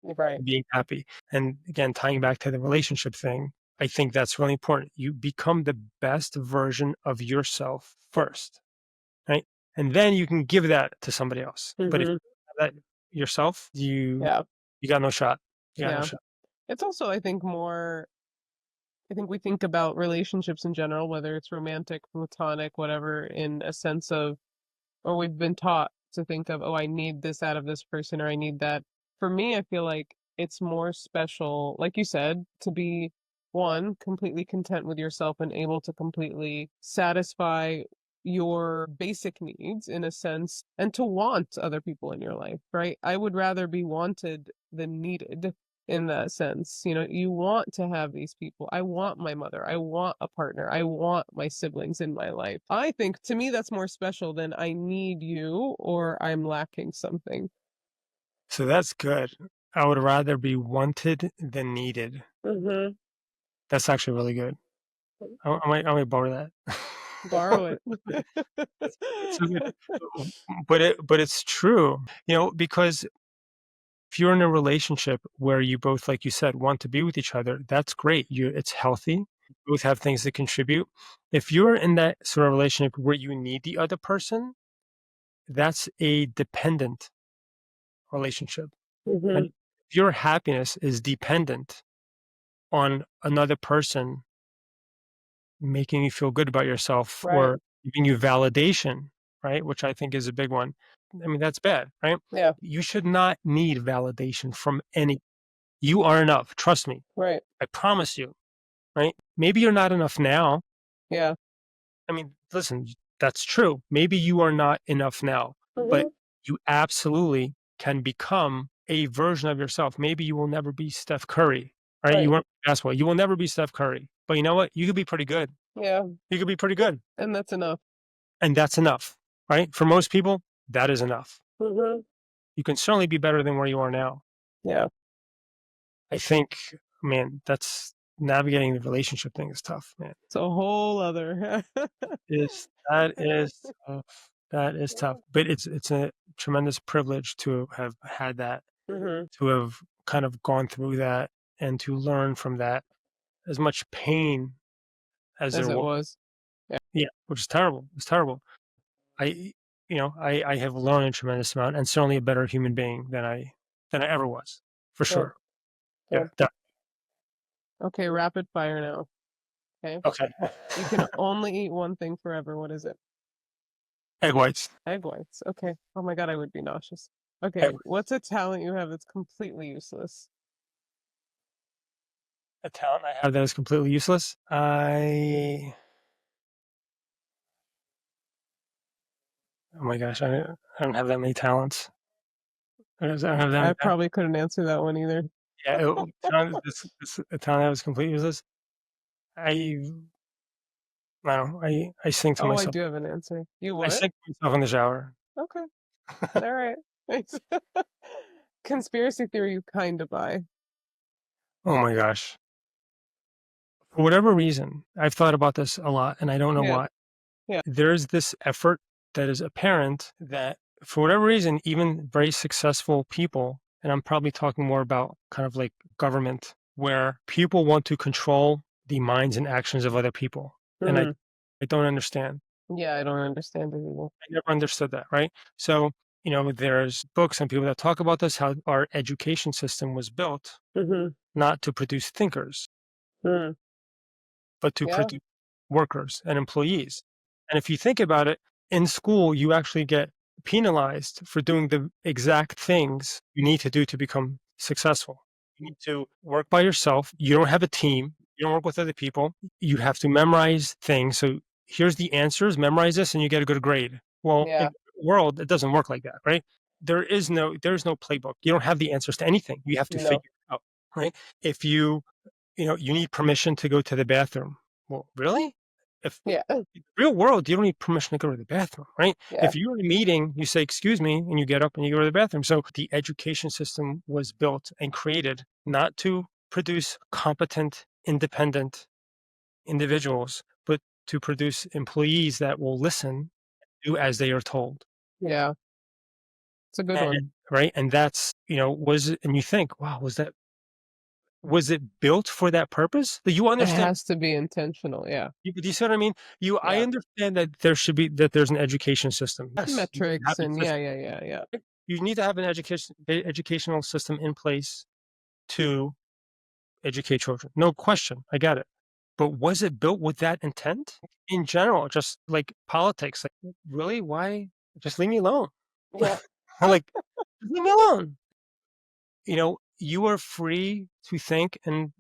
You're right. being happy. And again, tying back to the relationship thing, I think that's really important. You become the best version of yourself first, right? And then you can give that to somebody else. But if Mhm. you have that yourself, Yeah. you got no shot. You got no Yeah. shot. It's also, I think we think about relationships in general, whether it's romantic, platonic, whatever, in a sense of, or we've been taught to think of, oh, I need this out of this person, or I need that. For me, I feel like it's more special, like you said, to be one, completely content with yourself and able to completely satisfy your basic needs in a sense, and to want other people in your life, right? I would rather be wanted than needed in that sense. You want to have these people. I want my mother. I want a partner. I want my siblings in my life. I think to me that's more special than I need you or I'm lacking something. So that's good. I would rather be wanted than needed. Mhm. That's actually really good. I might borrow that. Borrow it. It's so good. But it's true, because if you're in a relationship where you both, like you said, want to be with each other, that's great. It's healthy. You both have things to contribute. If you're in that sort of relationship where you need the other person, that's a dependent relationship. And Mhm. if your happiness is dependent on another person making you feel good about yourself Right. or giving you validation, right? Which I think is a big one. I mean, that's bad, right? Yeah. You should not need validation from any. You are enough. Trust me. Right. I promise you, right? Maybe you're not enough now. Yeah. I mean, listen, that's true. Maybe you are not enough now, but Mhm. you absolutely can become a version of yourself. Maybe you will never be Steph Curry, right? You Right. weren't basketball. You will never be Steph Curry. But you know what? You could be pretty good. Yeah. You could be pretty good. And that's enough. And that's enough, right? For most people, that is enough. Mhm. You can certainly be better than where you are now. Yeah. I think, man, that's navigating the relationship thing is tough, man. It's a whole other. That is tough. That is tough. But it's a tremendous privilege to have had that, Mhm. to have kind of gone through that and to learn from that as much pain as As there it was. was. Yeah. Yeah, which is terrible. It's terrible. I I have learned a tremendous amount and certainly a better human being than I ever was, for Good, sure. Yeah, good. Okay, rapid fire now. Okay. okay. You can only eat one thing forever. What is it? Egg whites. Egg whites. Okay. Oh my God, I would be nauseous. Egg Okay. whites. What's a talent you have that's completely useless? A talent I have that is completely useless. Oh my gosh, I don't have that many talents. I don't have that I many talents. probably couldn't answer that one either. Yeah, a talent that was completely useless. I I don't know. I sing to Oh, I myself. do have an answer. You I what? sing to myself in the shower. Okay. All right. Thanks. Conspiracy theory you kind of buy. Oh my gosh. For whatever reason, I've thought about this a lot and I don't know Yeah. why. Yeah. There's this effort that is apparent that for whatever reason, even very successful people, and I'm probably talking more about kind of like government, where people want to control the minds and actions of other people. And Mm, I don't understand. yeah, I don't understand it either. I never understood that, right? So, there's books and people that talk about this, how our education system was built Mm-hmm. not to produce thinkers, Mm, but to yeah. produce workers and employees. And if you think about it, in school, you actually get penalized for doing the exact things you need to do to become successful. You need to work by yourself. You don't have a team. You don't work with other people. You have to memorize things. So here's the answers, memorize this, and you get a good grade. Well, in Yeah. the world, it doesn't work like that, right? There's no playbook. You don't have the answers to anything. You have to No. figure it out, right? If you need permission to go to the bathroom. Well, really? If Yeah. in the real world, you don't need permission to go to the bathroom, right? Yeah. If you're in a meeting, you say, "Excuse me," and you get up and you go to the bathroom. So the education system was built and created not to produce competent, independent individuals, but to produce employees that will listen, do as they are told. Yeah. It's a good And, one. right? And that's, and you think, wow, was it built for that purpose? Do you It understand? has to be intentional. Yeah. Do you see what I mean? I Yeah. understand that there's an education system. Yes, you need to have Metrics and because yeah, yeah, yeah, yeah. you need to have an educational system in place to educate children. No question, I get it. But was it built with that intent? In general, just like politics, like really, why? Just leave me alone. Yeah. Like, just leave me alone. You are free to think and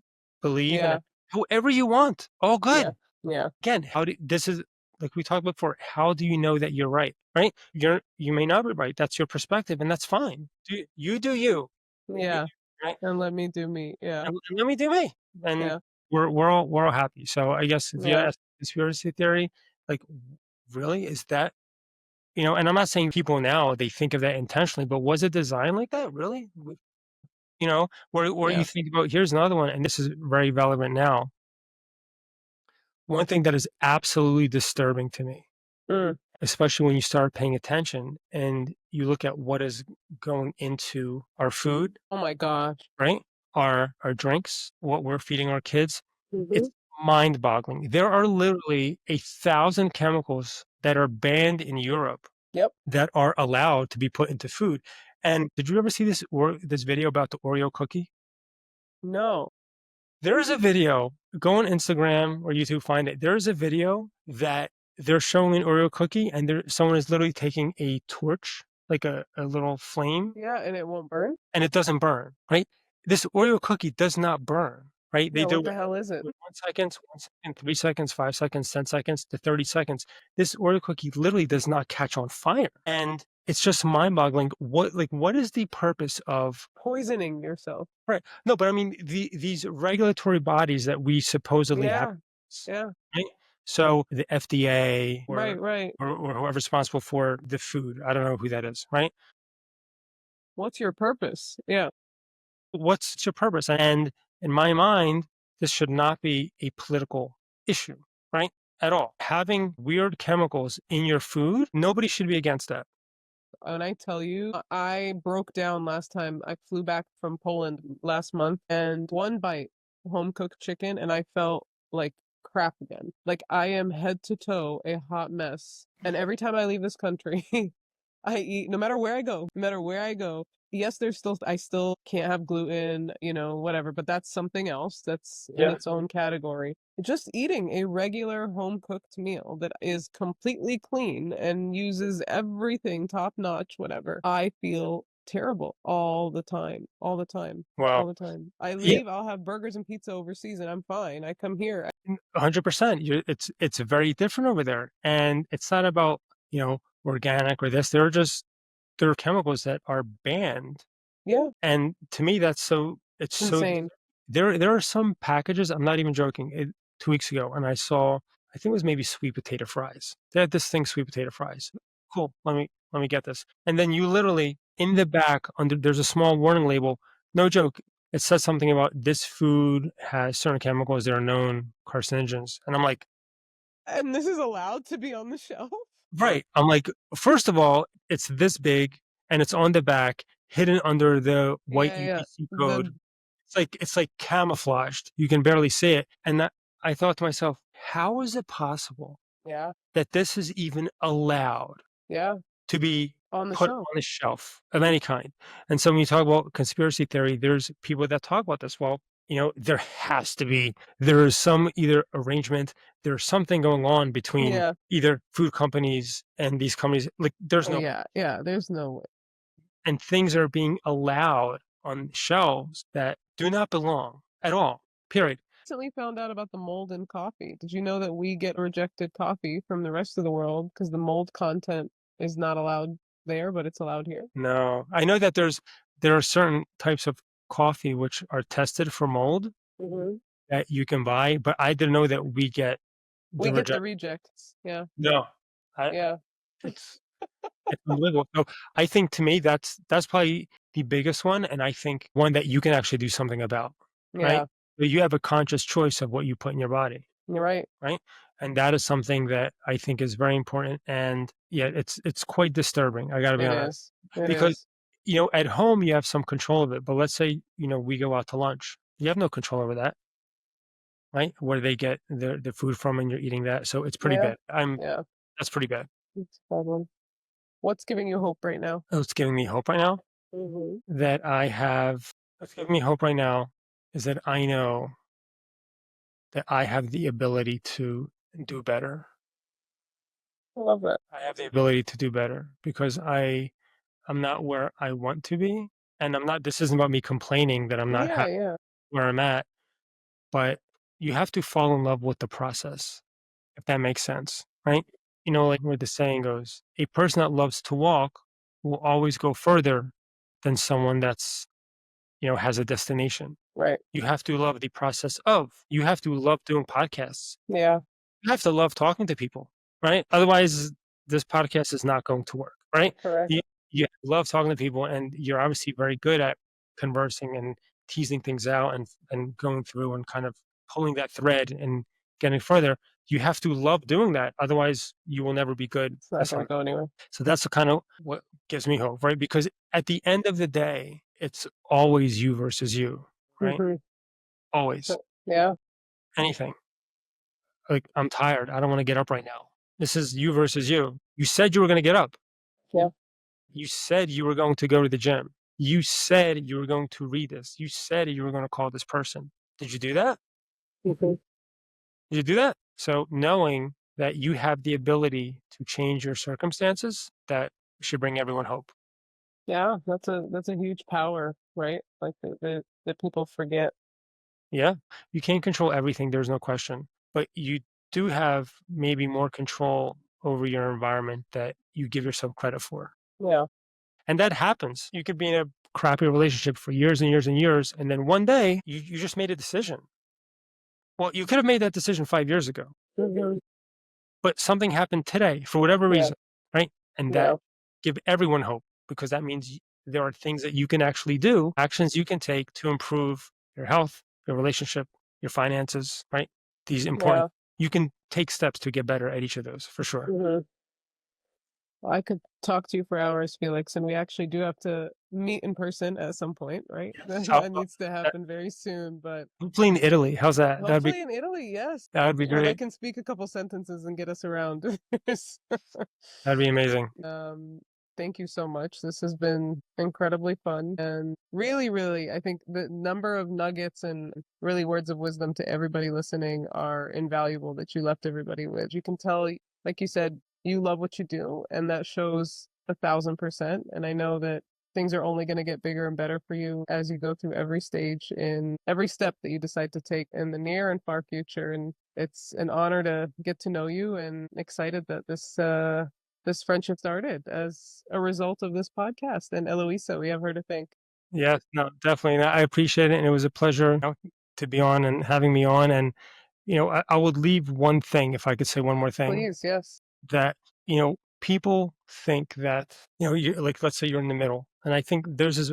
believe and Yeah. however you want. All Yeah. good. Yeah. Again, this is like we talked before, how do you know that you're right? Right? You may not be right. That's your perspective, and that's fine. Do you. You Yeah. do, right? And let me do me. Yeah. And let me do me. And Yeah. we're all happy. So I guess if you Yeah. ask conspiracy theory, like really, is that and I'm not saying people now they think of that intentionally, but was it designed like that? Really? Where you Yeah. think about here's another one, and this is very relevant now. One thing that is absolutely disturbing to me, Mm. especially when you start paying attention and you look at what is going into our food, Oh my gosh. right? Our drinks, what we're feeding our kids, Mm-hmm. it's mind-boggling. There are literally 1,000 chemicals that are banned in Europe Yep. that are allowed to be put into food. And did you ever see this video about the Oreo cookie? No. There is a video, go on Instagram or YouTube, find it. There is a video that they're showing an Oreo cookie and someone is literally taking a torch, like a little flame, Yeah, and it won't burn? and it doesn't burn, right? This Oreo cookie does not burn, right? They Yeah, do what it the hell is it? with 1 second, 1 second, 3 seconds, 5 seconds, 10 seconds to 30 seconds. This Oreo cookie literally does not catch on fire. And it's just mind boggling. What is the purpose of Poisoning yourself. right. No, but I mean these regulatory bodies that we supposedly have, Yeah. Yeah. right? So the FDA Right, or right. or whoever's responsible for the food, I don't know who that is, right? What's your purpose? Yeah. What's your purpose? And in my mind, this should not be a political issue, right? At all. Having weird chemicals in your food, nobody should be against that. And I tell you, I broke down last time. I flew back from Poland last month and one bite home cooked chicken and I felt like crap again. Like, I am head to toe a hot mess, and every time I leave this country, I eat no matter where I go, no matter where I go. Yes, there's still I still can't have gluten, whatever, but that's something else. That's in Yeah. its own category. Just eating a regular home cooked meal that is completely clean and uses everything top notch, whatever. I feel terrible all the time, all the time, all Well, the time. I yeah, leave, I'll have burgers and pizza overseas and I'm fine. I come here. 100%. It's very different over there, and it's not about organic or this. There are chemicals that are banned, Yeah, and to me, that's so. It's it's so. insane. There are some packages. I'm not even joking. 2 weeks ago, and I saw. I think it was maybe sweet potato fries. They had this thing, sweet potato fries. Cool. Let me get this. And then you literally in the back under there's a small warning label. No joke. It says something about this food has certain chemicals that are known carcinogens, and I'm like, And this is allowed to be on the shelf? right. I'm like, first of all, it's this big, and it's on the back, hidden under the white Yeah, yeah. UPC code. The It's like camouflaged. You can barely see it. And that I thought to myself, how is it possible yeah, that this is even allowed yeah, to be on the put shelf. on a shelf of any kind? And so when you talk about conspiracy theory, there's people that talk about this. Well, there has to be there is some either arrangement, there's something going on between Yeah. either food companies and these companies. Like there's Oh, no yeah, yeah, there's no way. and things are being allowed on shelves that do not belong at all. Period. Recently found out about the mold in coffee. Did you know that we get rejected coffee from the rest of the world because the mold content is not allowed there, but it's allowed here? No, I know that there are certain types of coffee which are tested for mold Mhm. that you can buy, but I didn't know that we get We the get the reject. rejects. Yeah, No, I yeah, it's it's unbelievable. So I think to me that's probably the biggest one, and I think one that you can actually do something about, right? yeah. So you have a conscious choice of what you put in your body. You're right. Right? And that is something that I think is very important, and, yeah, it's quite disturbing, I gotta be It honest, is. It because, is. at home, you have some control of it, but let's say, we go out to lunch. You have no control over that, right? Where they get the food from and you're eating that, so it's pretty Yeah, bad. yeah. That's pretty bad. It's a problem. What's giving you hope right now? What's giving me hope right now Mhm. that I have what's giving me hope right now is that I know that I have the ability to do better. I love that. I have the ability to do better because I'm not where I want to be, and I'm not this isn't about me complaining that I'm not Yeah, yeah. where I'm at, but you have to fall in love with the process, if that makes sense, right? Like where the saying goes, "A person that loves to walk will always go further than someone has a destination." Right. You have to love the process of. You have to love doing podcasts. Yeah, You have to love talking to people, right? Otherwise, this podcast is not going to work, right? correct. You you love talking to people, and you're obviously very good at conversing and teasing things out and going through and kind of pulling that thread and getting further. You have to love doing that. Otherwise, you will never be good It's not at gonna something. go anywhere. So that's the kind of what gives me hope, right? Because at the end of the day, it's always you versus you, right? Mhm. Always. So yeah, Anything. Like, I'm tired. I don't wanna get up right now. This is you versus you. You said you were gonna get up. yeah. You said you were going to go to the gym. You said you were going to read this. You said you were gonna call this person. Did you do that? Mhm. Did you do that? So, knowing that you have the ability to change your circumstances, that should bring everyone hope. Yeah, that's a huge power, right? Like that people forget. Yeah. You can't control everything, there's no question, but you do have maybe more control over your environment that you give yourself credit for. Yeah, And that happens. You could be in a crappy relationship for years and years and years, and then one day you just made a decision. Well, you could have made that decision 5 years ago, mhm, but something happened today for whatever yeah, reason, right? And that yeah, give everyone hope because that means there are things that you can actually do, actions you can take to improve your health, your relationship, your finances, right? These important, yeah, you can take steps to get better at each of those for sure. mhm. I could talk to you for hours, Felix, and we actually do have to meet in person at some point, right? How That needs to happen very soon, but hopefully in Italy. How's that? hopefully in Italy, yes. That'd be Where I great. can speak a couple sentences and get us around. That'd be amazing. Um, thank you so much. This has been incredibly fun and really, really, I think the number of nuggets and really words of wisdom to everybody listening are invaluable that you left everybody with. You can tell, like you said, you love what you do, and that shows 1,000%. And I know that things are only going to get bigger and better for you as you go through every stage in every step that you decide to take in the near and far future. And it's an honor to get to know you, and excited that this friendship started as a result of this podcast. And Eloisa, we have her to thank. Yes, no, definitely. And I appreciate it. And it was a pleasure, to be on and having me on. And, I would leave one thing, if I could say one more thing, Please, yes. that, people think that, you like, let's say you're in the middle. And I think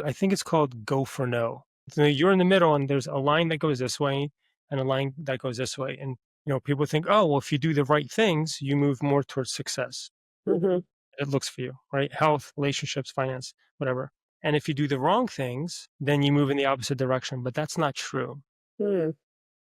I think it's called go for no. So you're in the middle and there's a line that goes this way and a line that goes this way. And, people think, oh, well, if you do the right things, you move more towards success. Mm-hmm. It looks for you, right? Health, relationships, finance, whatever. And if you do the wrong things, then you move in the opposite direction. But that's not true, Hmm.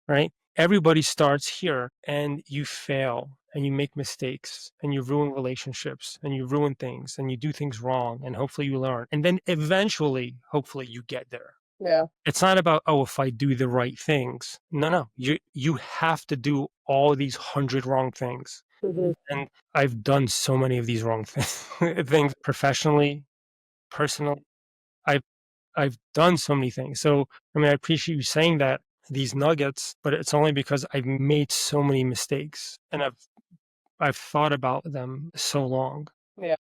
right? Everybody starts here and you fail and you make mistakes and you ruin relationships and you ruin things and you do things wrong and hopefully you learn. And then eventually, hopefully you get there. Yeah. It's not about, oh, if I do the right things. No. You have to do all these 100 wrong things. Mm-hmm. And I've done so many of these wrong things professionally, personally. I've I've done so many things. So, I mean, I appreciate you saying that, these nuggets, but it's only because I've made so many mistakes and I've thought about them so long Yeah.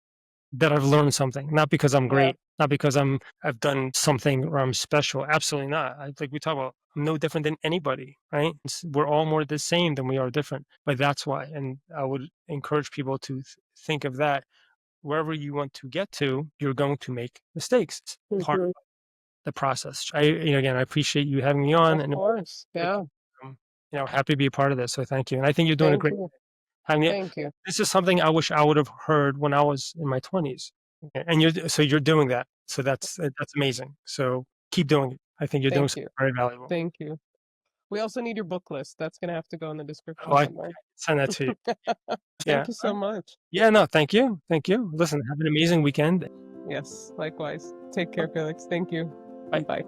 that I've learned something. Not because I'm Yeah. great, not because I've done something or I'm special. Absolutely not. Like we talk about, I'm no different than anybody, right? We're all more the same than we are different. But that's why. And I would encourage people to think of that. Wherever you want to get to, you're going to make mistakes. It's part Mm-hmm. of the process. Again, I appreciate you having me on, Of and course. Yeah. um, happy to be a part of this. So thank you, and I think you're doing a Thank great. you. I mean, Thank you. this is something I wish I would have heard when I was in my 20s, and you're doing that. So that's amazing. So keep doing it. I think you're doing Thank something you. very valuable. Thank you. We also need your book list. That's going to have to go in the Oh, description I somewhere. send that to you. Yeah. Thank you so much. Yeah. No. Thank you. Thank you. Listen. Have an amazing weekend. Yes, likewise. Take care, Felix. Thank you. Bye. Bye.